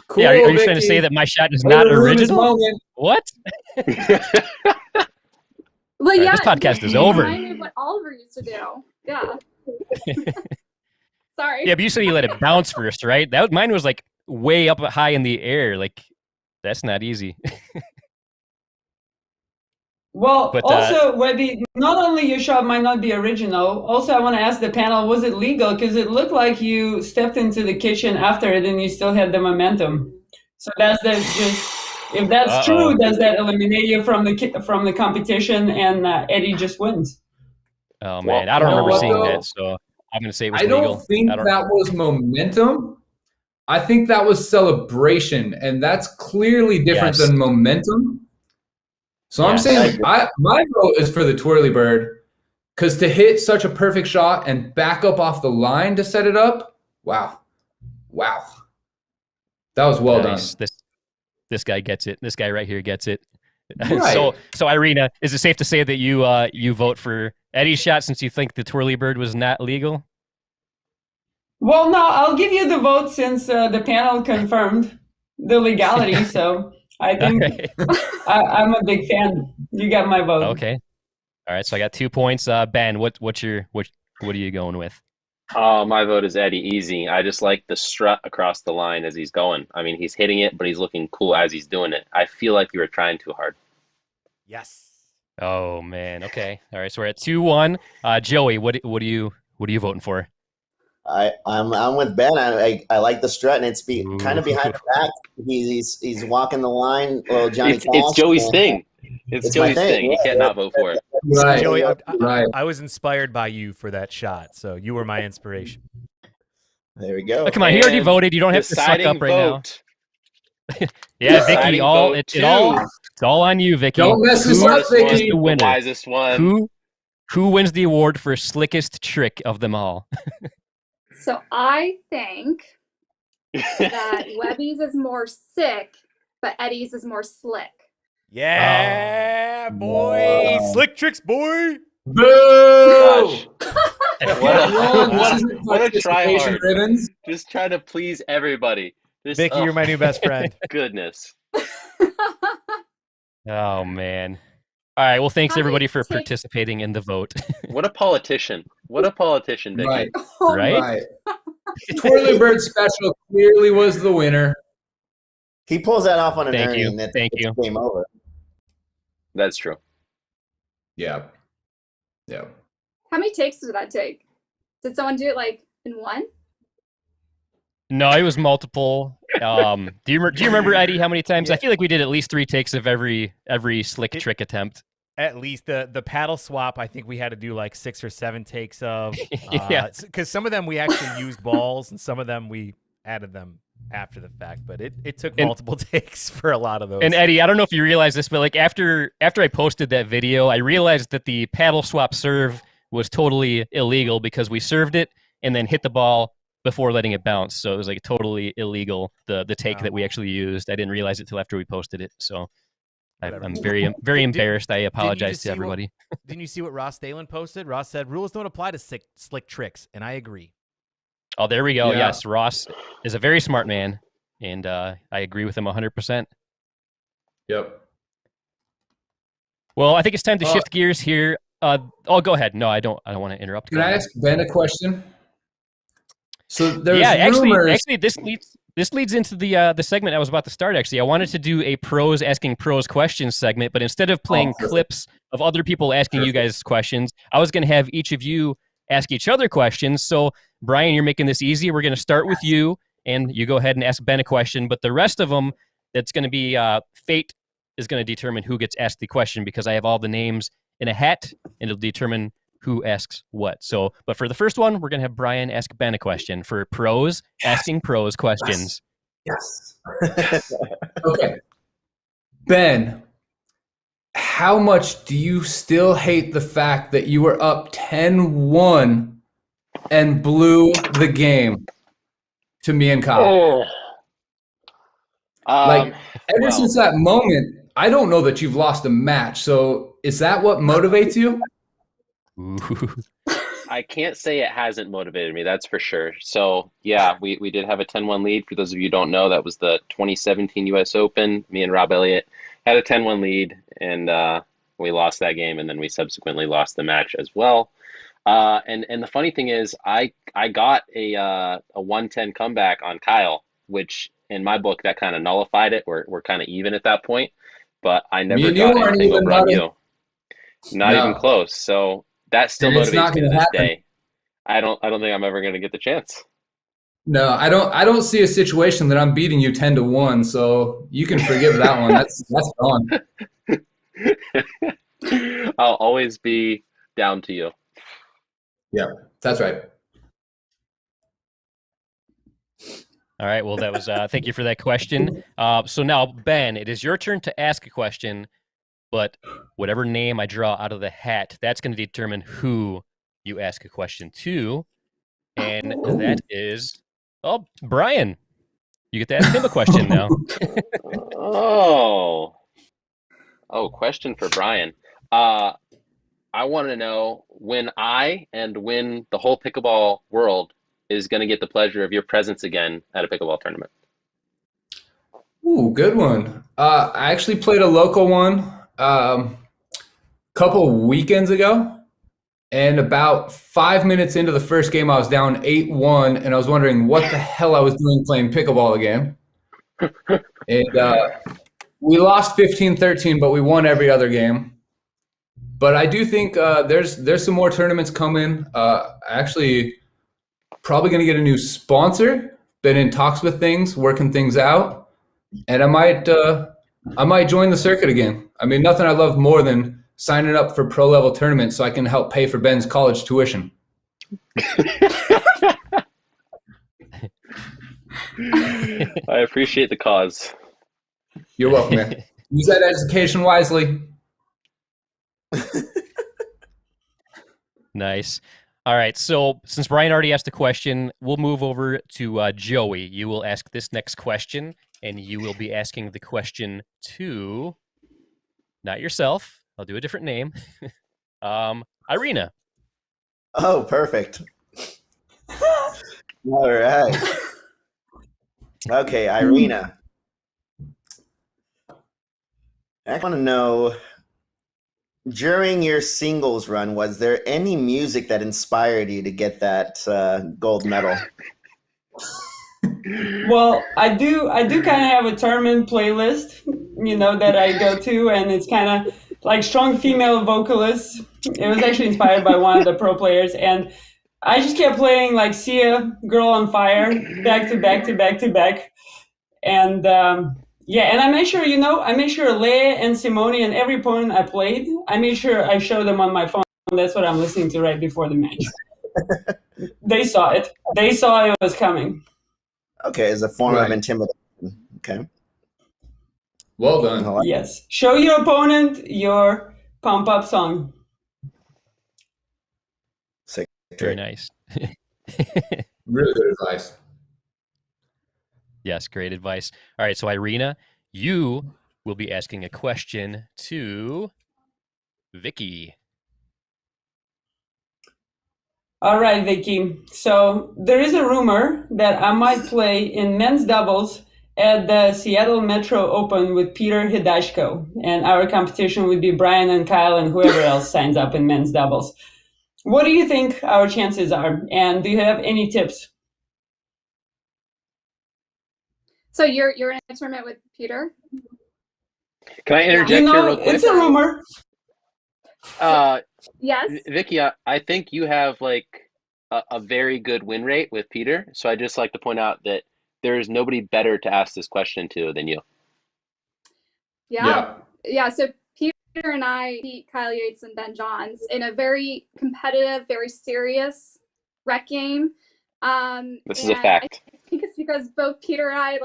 Cool, Yeah, are you Vicki. trying to say that my shot is Way not to ruin this original? moment. What? Well, right, yeah. this podcast is you over. reminded me of what Oliver used to do. Yeah. Sorry. Yeah, but you said you let it bounce first, right? Mine was like way up high in the air. Like, that's not easy. Well, But, also, Webby, not only your shot might not be original, also I want to ask the panel, was it legal? Because it looked like you stepped into the kitchen after it and you still had the momentum. So if that's true, does that eliminate you from the competition and Eddie just wins? Oh, man. I don't remember what, seeing though? that, so I'm going to say it was I don't legal. think that was momentum. I think that was celebration, and that's clearly different Yes. than momentum. So I'm Yes. saying my vote is for the Twirly Bird, because to hit such a perfect shot and back up off the line to set it up, wow. That was well done. This guy gets it. This guy right here gets it. Right. So Irina, is it safe to say that you vote for Eddie's shot since you think the Twirly Bird was not legal? Well, no, I'll give you the vote since the panel confirmed the legality. So I think I'm a big fan. You got my vote. Okay. All right. So I got 2 points. Ben, what are you going with? Oh, my vote is Eddie. Easy. I just like the strut across the line as he's going. I mean, he's hitting it, but he's looking cool as he's doing it. I feel like you were trying too hard. Yes. Oh man. Okay. All right. So we're at 2-1. Joey, what are you voting for? I'm with Ben. I like the strut, and it's kind of behind the back. He's walking the line. Little Johnny Cash. It's Joey's thing. It's Joey's thing. He can't not vote for it. Right. Joey, Right. I was inspired by you for that shot, so you were my inspiration. There we go. Oh, come on, he already And voted. You don't have to suck deciding up right vote. now. Yeah, Vicki, Deciding all vote it's two. all on you, Vicki. Don't mess this Who up, is Vicki. the winner? The wisest one. Who wins the award for slickest trick of them all? So I think that Webby's is more sick, but Eddie's is more slick. Yeah, boy. Slick tricks, boy. Boo! What a try hard. Ribbons. Just try to please everybody. Vicki, you're my new best friend. Goodness. Oh man. All right. Well, thanks How everybody many for takes- participating in the vote. What a politician. What a politician, Vicki. Right. Right? Right. Twirly Bird Special clearly was the winner. He pulls that off on an Thank Ernie, you. and it's Thank you. game over. That's true. Yeah. Yeah. How many takes did that take? Did someone do it like in one? No, it was multiple. Do you remember, Eddie, how many times? Yeah. I feel like we did at least 3 takes of every slick trick attempt. At least the paddle swap, I think we had to do like 6 or 7 takes of. Yeah. Because some of them we actually used balls, and some of them we added them after the fact. But it took multiple takes for a lot of those. And Eddie, I don't know if you realize this, but like after I posted that video, I realized that the paddle swap serve was totally illegal because we served it and then hit the ball before letting it bounce. So it was like totally illegal, the take that we actually used. I didn't realize it till after we posted it. So I'm very embarrassed. I apologize to everybody. Didn't you see what Ross Dalen posted? Ross said, rules don't apply to slick tricks. And I agree. Oh, there we go. Yeah. Yes, Ross is a very smart man. And I agree with him 100%. Yep. Well, I think it's time to shift gears here. Go ahead. No, I don't want to interrupt. Can I ask Ben a question? So there's rumors. actually, this leads into the segment I was about to start. Actually, I wanted to do a pros asking pros questions segment, but instead of playing clips of other people asking you guys questions, I was going to have each of you ask each other questions. So, Brian, you're making this easy. We're going to start with you, and you go ahead and ask Ben a question. But the rest of them, that's going to be fate is going to determine who gets asked the question because I have all the names in a hat, and it'll determine who asks what. So, but for the first one, we're going to have Brian ask Ben a question for pros asking pros questions. Yes. okay. Ben, how much do you still hate the fact that you were up 10-1 and blew the game to me and Kyle? Ever since that moment, I don't know that you've lost a match. So is that what motivates you? I can't say it hasn't motivated me, that's for sure. So, yeah, we did have a 10-1 lead. For those of you who don't know, that was the 2017 U.S. Open. Me and Rob Elliott had a 10-1 lead, and we lost that game, and then we subsequently lost the match as well. And the funny thing is, I got a 110 comeback on Kyle, which in my book, that kind of nullified it. We're kind of even at that point, but I never got anything over on you. Not even close. So that still motivates me to this day. I don't think I'm ever going to get the chance. No, I don't see a situation that I'm beating you 10-1. So you can forgive that one. That's gone. I'll always be down to you. Yeah, that's right. All right. Well, that was thank you for that question. So now, Ben, it is your turn to ask a question, but whatever name I draw out of the hat, that's going to determine who you ask a question to, and that is Brian. You get to ask him a question now. Question for Brian. I want to know when the whole pickleball world is going to get the pleasure of your presence again at a pickleball tournament. Ooh, good one. I actually played a local one couple weekends ago, and about 5 minutes into the first game, I was down 8-1, and I was wondering what the hell I was doing playing pickleball again. And we lost 15-13, but we won every other game. But I do think there's some more tournaments coming. Actually, probably going to get a new sponsor. Been in talks with things, working things out, and I might join the circuit again. I mean, nothing I love more than signing up for pro level tournaments so I can help pay for Ben's college tuition. I appreciate the cause. You're welcome, man. Use that education wisely. Nice. All right. So since Brian already asked a question, we'll move over to Joey. You will ask this next question, and you will be asking the question to not yourself. I'll do a different name. Irina. Oh, perfect. All right. Okay, Irina. I want to know during your singles run, was there any music that inspired you to get that gold medal? Well, I do kind of have a tournament playlist, that I go to, and it's kind of like strong female vocalists. It was actually inspired by one of the pro players, and I just kept playing like Sia, Girl on Fire, back to back to back to back. And and I made sure, Leia and Simone and every opponent I played, I made sure I showed them on my phone. That's what I'm listening to right before the match. They saw it. They saw it was coming. Okay, as a form of intimidation. Okay. Well done. Yes. Show your opponent your pump-up song. Sick. Very nice. Really good advice. Yes, great advice. All right, so Irina, you will be asking a question to Vicki. All right, Vicki. So there is a rumor that I might play in men's doubles at the Seattle Metro Open with Peter Hidashko. And our competition would be Brian and Kyle and whoever else signs up in men's doubles. What do you think our chances are? And do you have any tips? So you're in a tournament with Peter? Can I interject here real quick? It's a rumor. Yes. Vicki, I think you have like a very good win rate with Peter. So I just like to point out that there is nobody better to ask this question to than you. Yeah. So Peter and I beat Kyle Yates and Ben Johns in a very competitive, very serious rec game. This is a fact. I think it's because both Peter and I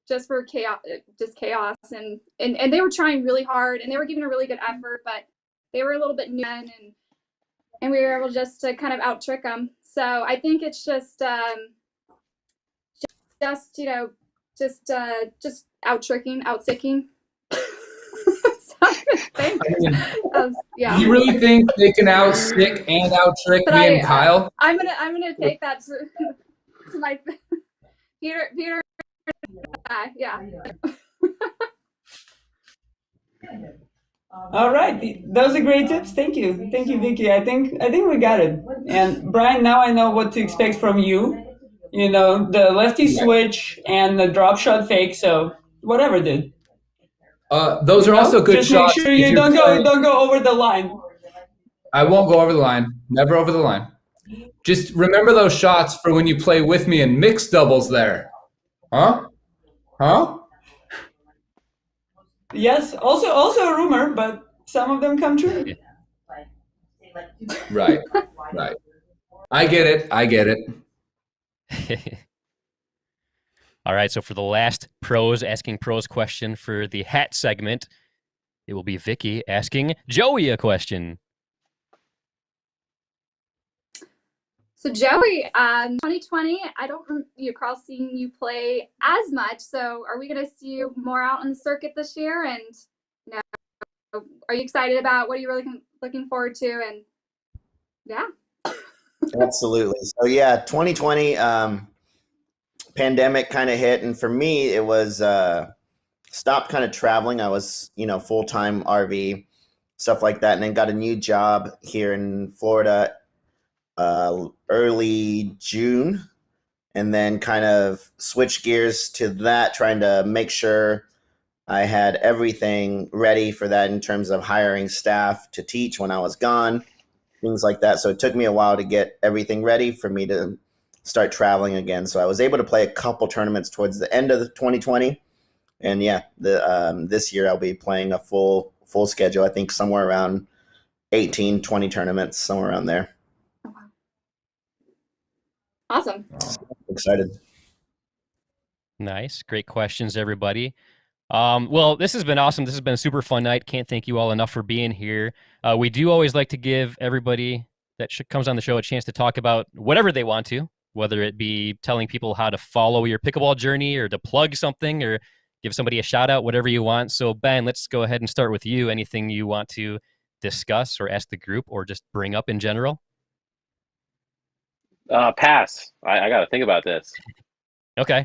just were chaos, and they were trying really hard and they were giving a really good effort, but they were a little bit new and we were able just to kind of out trick them. So I think it's just out tricking, out sicking. Yeah. You really think they can out sick and out trick me and Kyle? I'm gonna take that to my Peter. Yeah. All right, those are great tips. Thank you, Vicki. I think we got it. And Brian, now I know what to expect from you. The lefty switch and the drop shot fake. So whatever, dude. Those are also good shots. Just make sure you don't go over the line. I won't go over the line. Never over the line. Just remember those shots for when you play with me in mixed doubles there. Huh? Yes. Also a rumor, but some of them come true. Right. I get it. All right, so for the last asking pros question for the hat segment, it will be Vicki asking Joey a question. So Joey, 2020, I don't recall seeing you play as much. So are we going to see you more out on the circuit this year? And are you excited about what are you really looking forward to? And yeah. Absolutely. So yeah, 2020 pandemic kind of hit, and for me it was stopped kind of traveling. I was full-time RV, stuff like that, and then got a new job here in Florida early June, and then kind of switched gears to that, trying to make sure I had everything ready for that in terms of hiring staff to teach when I was gone, things like that. So it took me a while to get everything ready for me to start traveling again. So I was able to play a couple tournaments towards the end of the 2020. And yeah, this year I'll be playing a full schedule. I think somewhere around 18, 20 tournaments, somewhere around there. Awesome. I'm excited. Nice. Great questions, everybody. Well, this has been awesome. This has been a super fun night. Can't thank you all enough for being here. We do always like to give everybody that comes on the show a chance to talk about whatever they want to, whether it be telling people how to follow your pickleball journey or to plug something or give somebody a shout out, whatever you want. So Ben, let's go ahead and start with you. Anything you want to discuss or ask the group or just bring up in general? Pass. I got to think about this. Okay.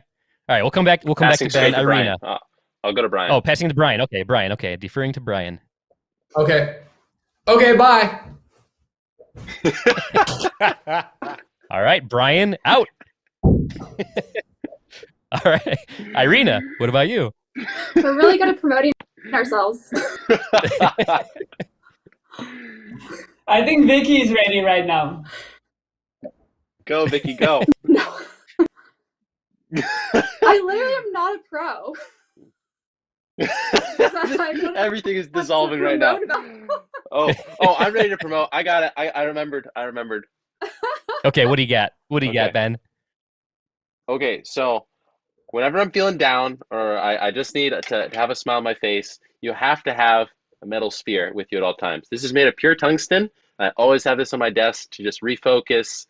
All right. We'll come back. We'll come Passing back to Ben. straight to Irina. Brian. I'll go to Brian. Oh, passing to Brian. Okay, Brian. Okay, deferring to Brian. Okay. Okay, bye. All right, Brian, out. All right. Irina, what about you? We're really good at promoting ourselves. I think Vicki is ready right now. Go, Vicki, go. No. I literally am not a pro. Everything is dissolving right now. Oh, I'm ready to promote. I got it. I remembered. Okay, what do you got? What do you got, Ben? Okay, so whenever I'm feeling down or I just need to have a smile on my face, you have to have a metal sphere with you at all times. This is made of pure tungsten. I always have this on my desk to just refocus,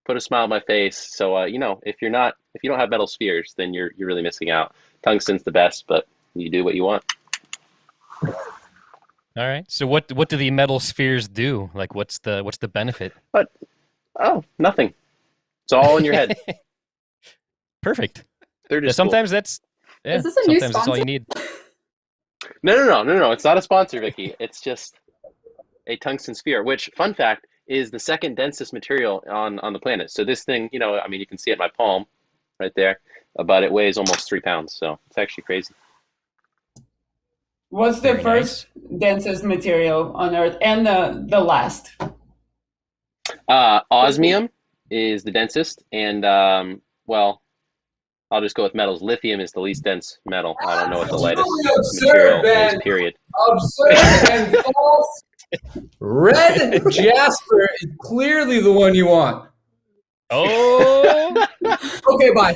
put a smile on my face. So if you don't have metal spheres, then you're really missing out. Tungsten's the best, but you do what you want. All right. So what do the metal spheres do? Like what's the benefit? Nothing. It's all in your head. Perfect. They're just sometimes cool. Is this a new sometimes that's all you need. No. It's not a sponsor, Vicki. It's just a tungsten sphere, which, fun fact, is the second densest material on the planet. So this thing, you can see it in my palm right there, but it weighs almost 3 pounds. So it's actually crazy. What's the first densest material on Earth and the last? Osmium is the densest, and I'll just go with metals. Lithium is the least dense metal. I don't know what the lightest material is, period. Absurd and false. Red jasper is clearly the one you want. Oh. Okay, bye.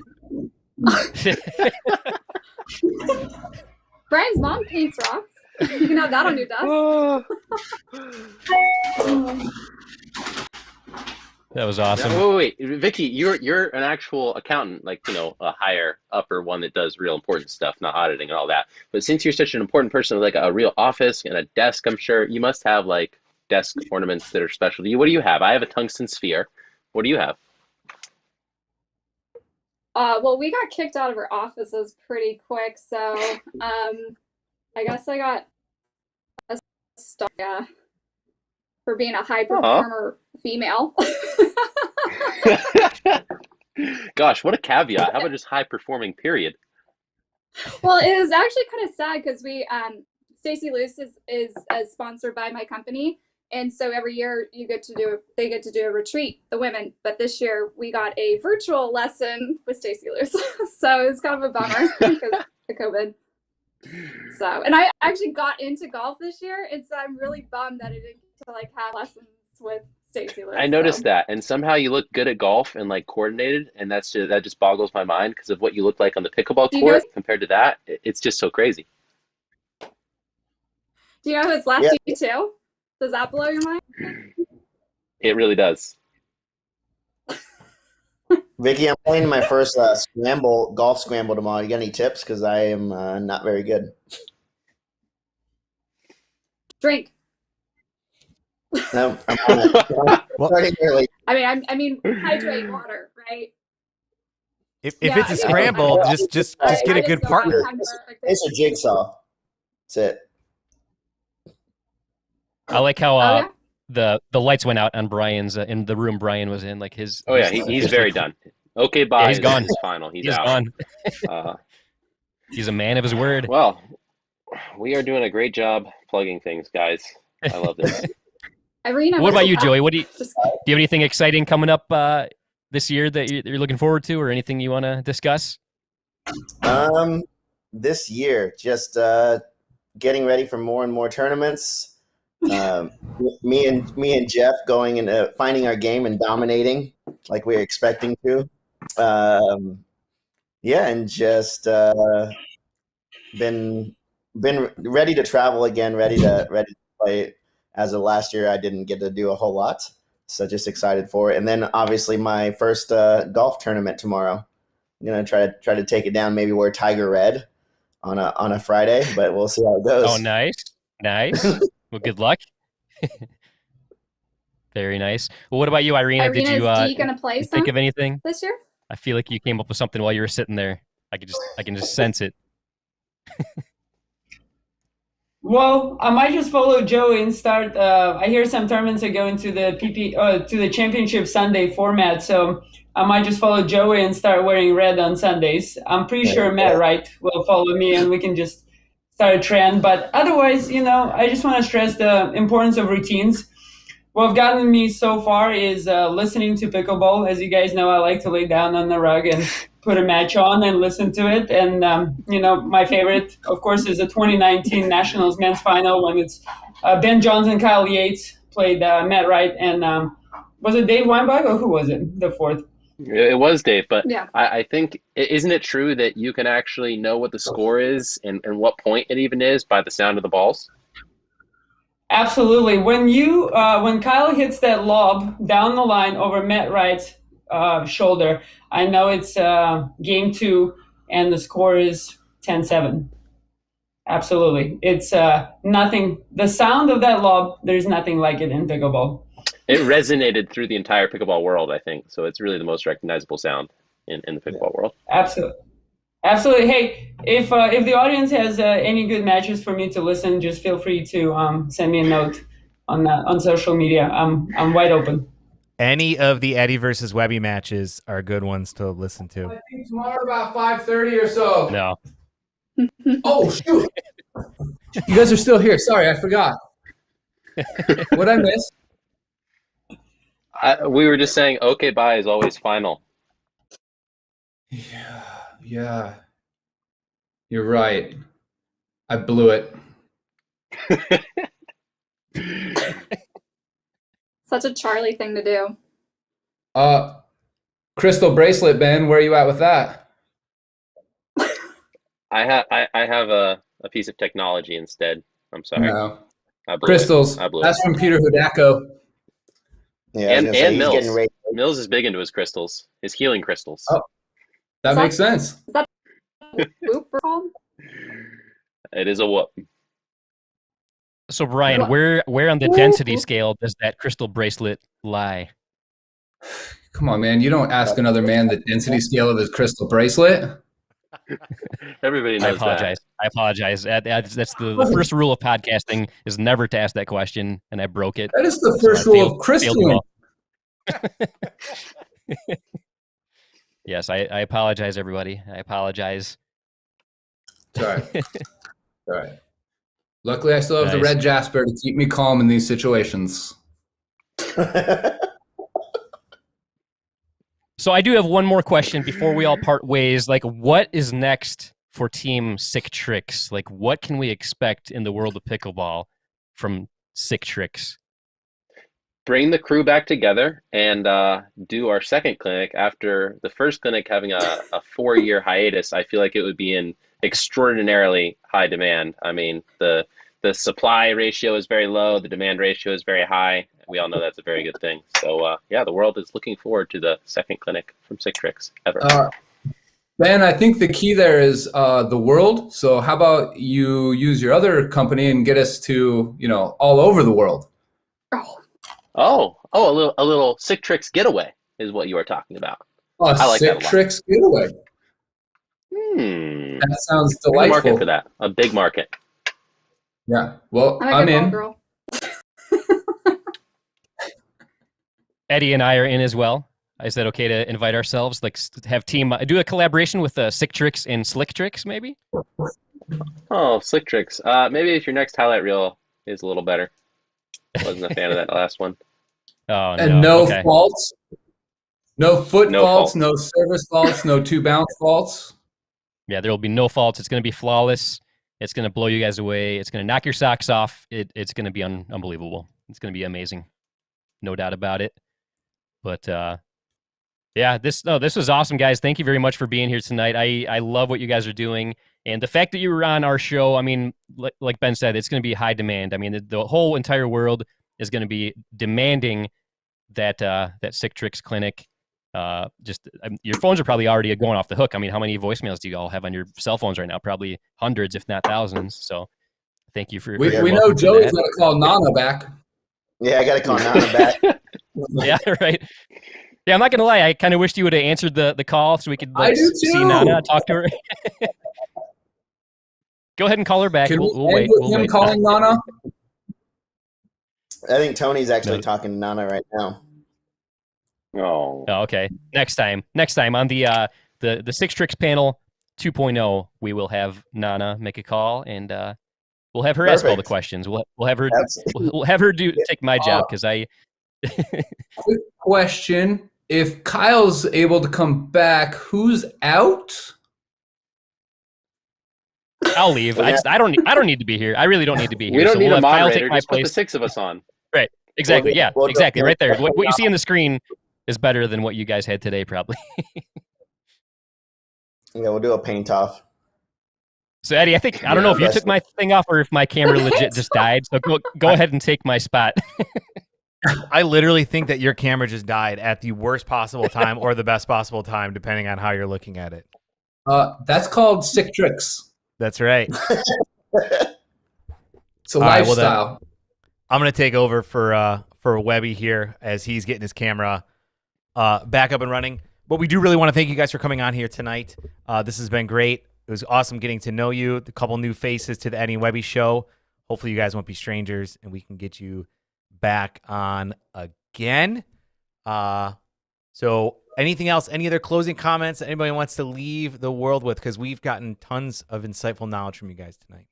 Brian's mom paints rocks. You can have that on your desk. That was awesome. Wait, Vicki, you're an actual accountant, like a higher upper one that does real important stuff, not auditing and all that. But since you're such an important person with like a real office and a desk, I'm sure you must have like desk ornaments that are special to you. What do you have? I have a tungsten sphere. What do you have? Well, we got kicked out of our offices pretty quick, so I guess I got a star for being a high performer female. Gosh, what a caveat. How about just high performing, period? Well, it was actually kind of sad because we Stacey Luce is sponsored by my company, and so every year they get to do a retreat, the women. But this year we got a virtual lesson with Stacey Luce, so it's kind of a bummer because of COVID. So, and I actually got into golf this year, and so I'm really bummed that I didn't get to like have lessons with Stacey Luce. I noticed that, and somehow you look good at golf and like coordinated, and that just boggles my mind because of what you look like on the pickleball court compared to that. It's just so crazy. Do you know who's lefty too? Does that blow your mind? It really does. Vicki, I'm playing my first golf scramble tomorrow. You got any tips? Because I am not very good. Drink. No, I'm on it. Starting early. I mean, hydrate water, right? If it's a scramble, just get a good partner. It's a jigsaw. That's it. I like how the lights went out on Brian's in the room Brian was in, like his. Oh yeah, he's very done. Okay, bye. Yeah, he's gone. His final. He's out. Gone. He's a man of his word. Well, we are doing a great job plugging things, guys. I love this. Irina, what about you, Joey? Do you have anything exciting coming up this year that you're looking forward to, or anything you want to discuss? This year, just getting ready for more and more tournaments. Me and Jeff going and finding our game and dominating like we were expecting to. And just been ready to travel again, ready to play. As of last year, I didn't get to do a whole lot, so just excited for it. And then obviously my first golf tournament tomorrow. I'm gonna try to take it down, maybe wear Tiger Red on a Friday, but we'll see how it goes. Oh, nice. Well, good luck. Very nice. Well, what about you, Irina? Did you gonna play think of anything this year? I feel like you came up with something while you were sitting there. I can just sense it. Well, I might just follow Joey and start. I hear some tournaments are going to the to the Championship Sunday format, so I might just follow Joey and start wearing red on Sundays. I'm pretty sure Matt Wright will follow me, and we can just start a trend. But otherwise, I just want to stress the importance of routines. What gotten me so far is listening to pickleball. As you guys know, I like to lay down on the rug and put a match on and listen to it. And, my favorite, of course, is the 2019 Nationals men's final when it's Ben Johnson, Kyle Yates played Matt Wright. And was it Dave Weinbach or who was it, the fourth? It was Dave, but Yeah. I think, isn't it true that you can actually know what the score is and what point it even is by the sound of the balls? Absolutely. When Kyle hits that lob down the line over Matt Wright's shoulder, I know it's game 2 and the score is 10-7. Absolutely. It's nothing. The sound of that lob, there's nothing like it in pickleball. It resonated through the entire pickleball world, I think. So it's really the most recognizable sound in the pickleball world. Absolutely. Absolutely. Hey, if the audience has any good matches for me to listen, just feel free to send me a note on social media. I'm wide open. Any of the Eddie versus Webby matches are good ones to listen to. I think tomorrow about 5:30 or so. No. Oh, shoot. You guys are still here. Sorry, I forgot. What'd I miss? We were just saying, okay, bye is always final. Yeah. You're right. I blew it. Such a Charlie thing to do. Crystal bracelet, Ben, where are you at with that? I have a piece of technology instead. I'm sorry. No. I blew Crystals. it. I blew That's it. from Peter Hudacko. Yeah, And Mills. Mills is big into his crystals, his healing crystals. Oh, that makes sense. Is that whoop called? It is a whoop. So Brian, where on the density scale does that crystal bracelet lie? Come on, man. You don't ask another man the density scale of his crystal bracelet. Everybody knows that. I apologize. That's the first rule of podcasting is never to ask that question, and I broke it. That is the first rule of crystalline. Yes, I apologize, everybody. I apologize. Sorry. All right. Luckily, I still have the Nice. red jasper to keep me calm in these situations. So I do have one more question before we all part ways. Like, what is next for Team Sick Tricks? Like, what can we expect in the world of pickleball from Sick Tricks? Bring the crew back together and do our second clinic after the first clinic having a 4-year hiatus. I feel like it would be in extraordinarily high demand. I mean, the supply ratio is very low. The demand ratio is very high. We all know that's a very good thing. So, the world is looking forward to the second clinic from Sick Tricks ever. Ben, I think the key there is the world. So how about you use your other company and get us to, all over the world? Oh, a little Sick Tricks getaway is what you are talking about. I like that a lot. Sick Tricks getaway. That sounds delightful. There's a market for that. A big market. Yeah. Well, I'm in. girl. Eddie and I are in as well. Is that okay to invite ourselves? Like, have team do a collaboration with Sick Tricks and Slick Tricks, maybe? Oh, Slick Tricks. Maybe if your next highlight reel is a little better. Wasn't a fan of that last one. Oh, And no okay. faults. No foot No faults, faults. no service faults, no 2-bounce faults. Yeah, there will be no faults. It's going to be flawless. It's going to blow you guys away. It's going to knock your socks off. It's going to be unbelievable. It's going to be amazing. No doubt about it. But this was awesome, guys. Thank you very much for being here tonight. I love what you guys are doing. And the fact that you were on our show, I mean, like Ben said, it's going to be high demand. I mean, the whole entire world is going to be demanding that Sick Tricks clinic. Your phones are probably already going off the hook. I mean, how many voicemails do you all have on your cell phones right now? Probably hundreds, if not thousands. So thank you for We know Joey's going to call Nana back. Yeah, I got to call Nana back. Yeah, right. Yeah, I'm not going to lie. I kind of wished you would have answered the call so we could I do see too. Nana, talk to her. Go ahead and call her back. Can We'll we wait. end with We'll him wait. calling Nana? I think Tony's actually talking to Nana right now. Oh. Okay. Next time on the Six Tricks panel 2.0, we will have Nana make a call, and we'll have her ask all the questions. We'll have her take my job because I. Quick question: if Kyle's able to come back, who's out? I'll leave. I don't need to be here. I really don't need to be here. We don't so need we'll a have Kyle moderator. take my Just put place. the 6 of us on. Right. Exactly. Exactly. Right there. What you see on on the screen is better than what you guys had today, probably. Yeah, we'll do a paint off. So Eddie, I don't know if you took my thing off or if my camera legit just died. So go ahead and take my spot. I literally think that your camera just died at the worst possible time or the best possible time, depending on how you're looking at it. That's called sick tricks. That's right. It's a lifestyle. I'm going to take over for Webby here as he's getting his camera back up and running. But we do really want to thank you guys for coming on here tonight. This has been great. It was awesome getting to know you. A couple new faces to the Ernie and Webby show. Hopefully you guys won't be strangers and we can get you back on again. So anything else, any other closing comments that anybody wants to leave the world with? Because we've gotten tons of insightful knowledge from you guys tonight.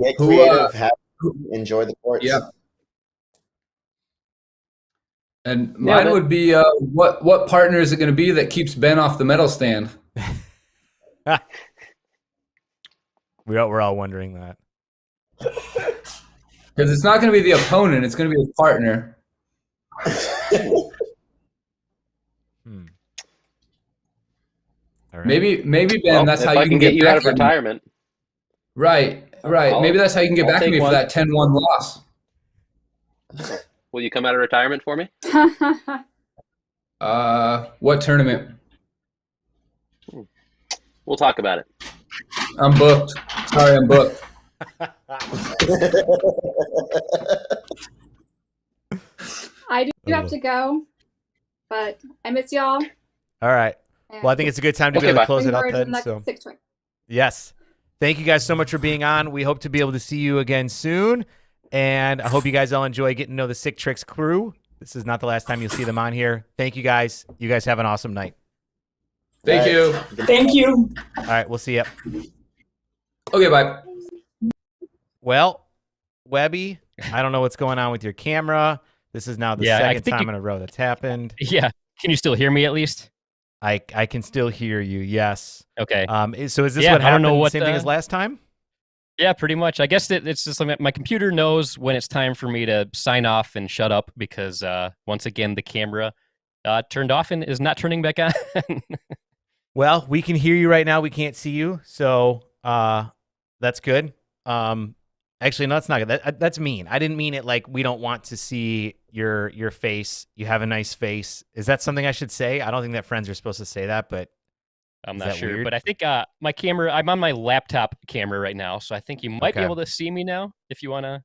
Get creative, enjoy the courts. Yeah. And mine would be what partner is it going to be that keeps Ben off the medal stand? We're all wondering that. Because it's not going to be the opponent; it's going to be his partner. All right. Maybe Ben. That's how you can get you out of back at me. retirement. Right. Maybe that's how you can get I'll back to take me one. for that 10-1 loss. Will you come out of retirement for me? What tournament? We'll talk about it. I'm booked. Sorry, I'm booked. I do have to go, but I miss y'all. All right. Well, I think it's a good time to be able to close it up then. So. Yes. Thank you guys so much for being on. We hope to be able to see you again soon. And I hope you guys all enjoy getting to know the Sick Tricks crew. This is not the last time you'll see them on here. Thank you guys. You guys have an awesome night. Thank you. Thank you. All right. We'll see you. Okay, bye. Well, Webby, I don't know what's going on with your camera. This is now the second time in a row that's happened. Yeah. Can you still hear me at least? I can still hear you. Yes. Okay. So is this what happened? I don't know what same thing as last time? Yeah, pretty much. I guess it's just like my computer knows when it's time for me to sign off and shut up because once again the camera turned off and is not turning back on. Well, we can hear you right now. We can't see you, so that's good. Actually, no, that's not good. That's mean. I didn't mean it like we don't want to see your face. You have a nice face. Is that something I should say? I don't think that friends are supposed to say that, but I'm not sure. Weird? But I think my camera, I'm on my laptop camera right now, so I think you might be able to see me now if you want to.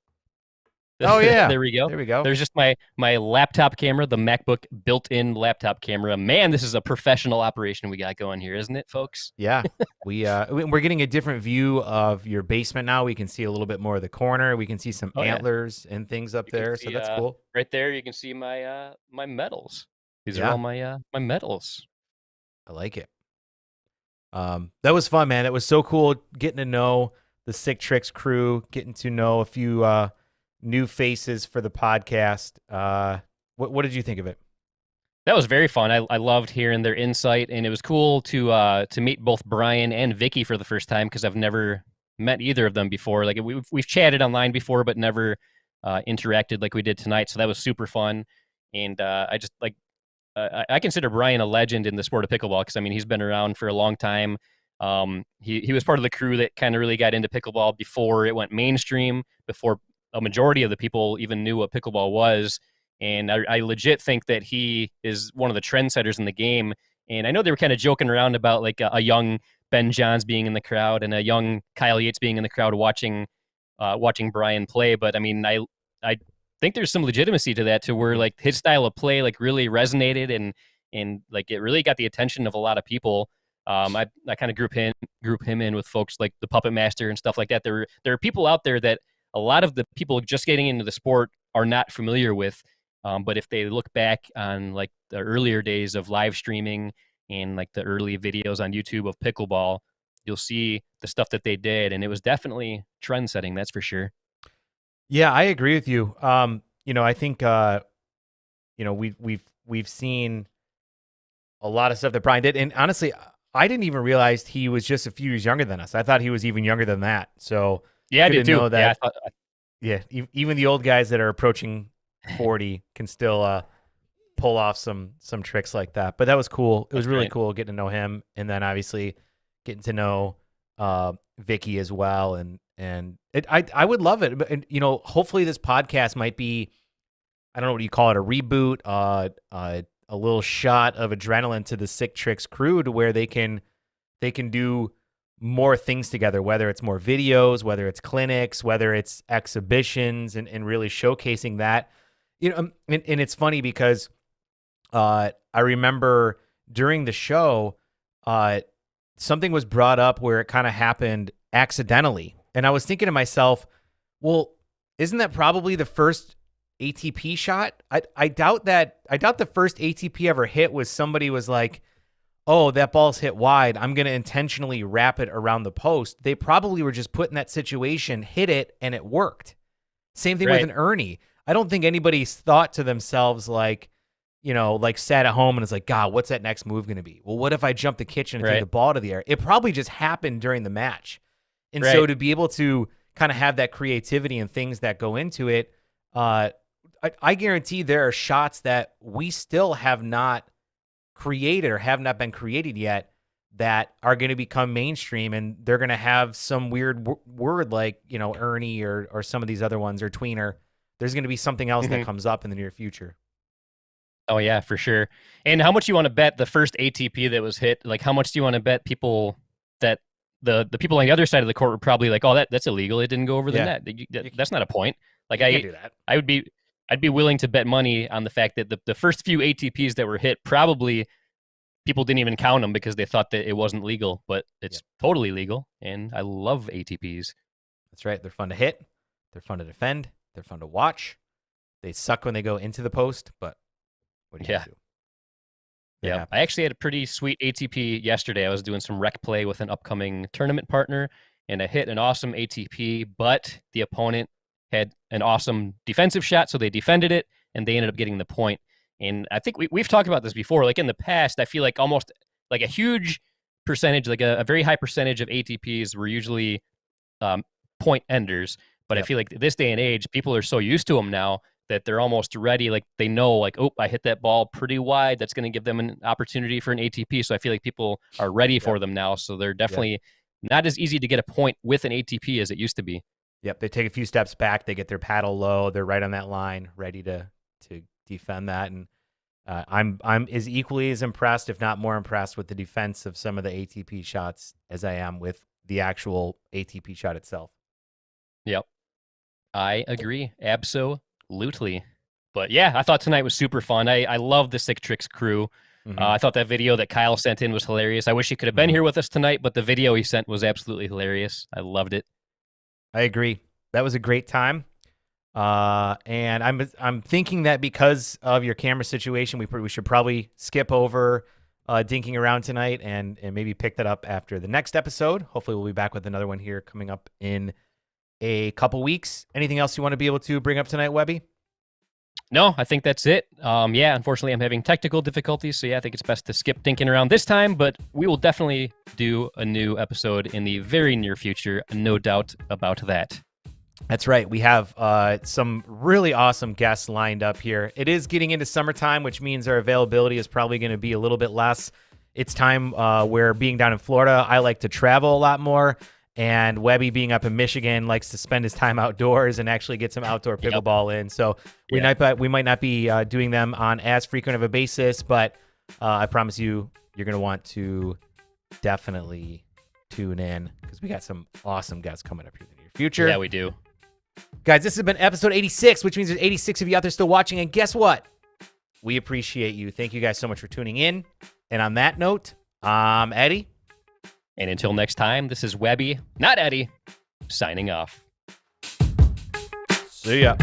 Oh, yeah. There we go. There we go. There's just my laptop camera, the MacBook built-in laptop camera. Man, this is a professional operation we got going here, isn't it, folks? Yeah. We're getting a different view of your basement now. We can see a little bit more of the corner. We can see some antlers and things up there, so that's cool. Right there, you can see my my medals. These are all my my medals. I like it. That was fun, man. It was so cool getting to know the Sick Tricks crew, getting to know a few new faces for the podcast. What did you think of it? That was very fun. I loved hearing their insight, and it was cool to meet both Brian and Vicki for the first time because I've never met either of them before. Like we've chatted online before, but never interacted like we did tonight. So that was super fun, and I just like I consider Brian a legend in the sport of pickleball because I mean he's been around for a long time. He was part of the crew that kind of really got into pickleball before it went mainstream, before a majority of the people even knew what pickleball was. And I legit think that he is one of the trendsetters in the game. And I know they were kind of joking around about like a young Ben Johns being in the crowd and a young Kyle Yates being in the crowd watching Brian play. But I mean, I think there's some legitimacy to that, to where like his style of play like really resonated and like it really got the attention of a lot of people. I kind of group him in with folks like the Puppet Master and stuff like that. There are people out there that a lot of the people just getting into the sport are not familiar with. But if they look back on like the earlier days of live streaming and like the early videos on YouTube of pickleball, you'll see the stuff that they did, and it was definitely trend setting. That's for sure. Yeah, I agree with you. I think we've seen a lot of stuff that Brian did, and honestly, I didn't even realize he was just a few years younger than us. I thought he was even younger than that. So yeah, I did too. Know that, even the old guys that are approaching 40 can still pull off some tricks like that. But that was cool. It was really cool getting to know him, and then obviously getting to know Vicki as well. And I would love it. And hopefully this podcast might be, I don't know what you call it, a reboot, a little shot of adrenaline to the Sick Tricks crew, to where they can do more things together, whether it's more videos, whether it's clinics, whether it's exhibitions, and really showcasing that. And it's funny because I remember during the show, something was brought up where it kind of happened accidentally. And I was thinking to myself, well, isn't that probably the first ATP shot? I doubt the first ATP ever hit was somebody was like, oh, that ball's hit wide, I'm going to intentionally wrap it around the post. They probably were just put in that situation, hit it, and it worked. Same thing with an Ernie. I don't think anybody's thought to themselves like sat at home and is like, God, what's that next move going to be? Well, what if I jump the kitchen and throw the ball to the air? It probably just happened during the match. And so to be able to kind of have that creativity and things that go into it, I guarantee there are shots that we still have not created or have not been created yet that are going to become mainstream, and they're going to have some weird word like, Ernie or some of these other ones, or tweener. There's going to be something else that comes up in the near future. Oh yeah, for sure. And how much you want to bet the first ATP that was hit? Like, how much do you want to bet people that the people on the other side of the court were probably like, oh, that's illegal. It didn't go over the net. That's not a point. Like, can't do that. I'd be willing to bet money on the fact that the first few ATPs that were hit, probably people didn't even count them because they thought that it wasn't legal, but it's totally legal. And I love ATPs. That's right. They're fun to hit. They're fun to defend. They're fun to watch. They suck when they go into the post, but what do you do? Yeah. I actually had a pretty sweet ATP yesterday. I was doing some rec play with an upcoming tournament partner, and I hit an awesome ATP, but the opponent had an awesome defensive shot, so they defended it, and they ended up getting the point. And I think we've talked about this before. Like in the past, I feel like almost like a huge percentage, like a very high percentage of ATPs were usually point enders. But I feel like this day and age, people are so used to them now that they're almost ready. Like they know, like, oh, I hit that ball pretty wide. That's going to give them an opportunity for an ATP. So I feel like people are ready for them now. So they're definitely not as easy to get a point with an ATP as it used to be. Yep, they take a few steps back. They get their paddle low. They're right on that line, ready to defend that. And I'm as equally as impressed, if not more impressed, with the defense of some of the ATP shots as I am with the actual ATP shot itself. Yep, I agree, absolutely. But yeah, I thought tonight was super fun. I love the Sick Tricks crew. I thought that video that Kyle sent in was hilarious. I wish he could have been here with us tonight, but the video he sent was absolutely hilarious. I loved it. I agree. That was a great time. And I'm thinking that because of your camera situation, we should probably skip over dinking around tonight and maybe pick that up after the next episode. Hopefully we'll be back with another one here coming up in a couple weeks. Anything else you want to be able to bring up tonight, Webby? No, I think that's it. Unfortunately, I'm having technical difficulties, so I think it's best to skip dinking around this time, but we will definitely do a new episode in the very near future, no doubt about that. That's right. We have some really awesome guests lined up here. It is getting into summertime, which means our availability is probably going to be a little bit less. It's time where, being down in Florida, I like to travel a lot more. And Webby, being up in Michigan, likes to spend his time outdoors and actually get some outdoor pickleball in. So we might not be doing them on as frequent of a basis, but I promise you're going to want to definitely tune in because we got some awesome guests coming up here in the near future. Yeah, we do. Guys, this has been episode 86, which means there's 86 of you out there still watching. And guess what? We appreciate you. Thank you guys so much for tuning in. And on that note, Eddie? And until next time, this is Webby, not Eddie, signing off. See ya.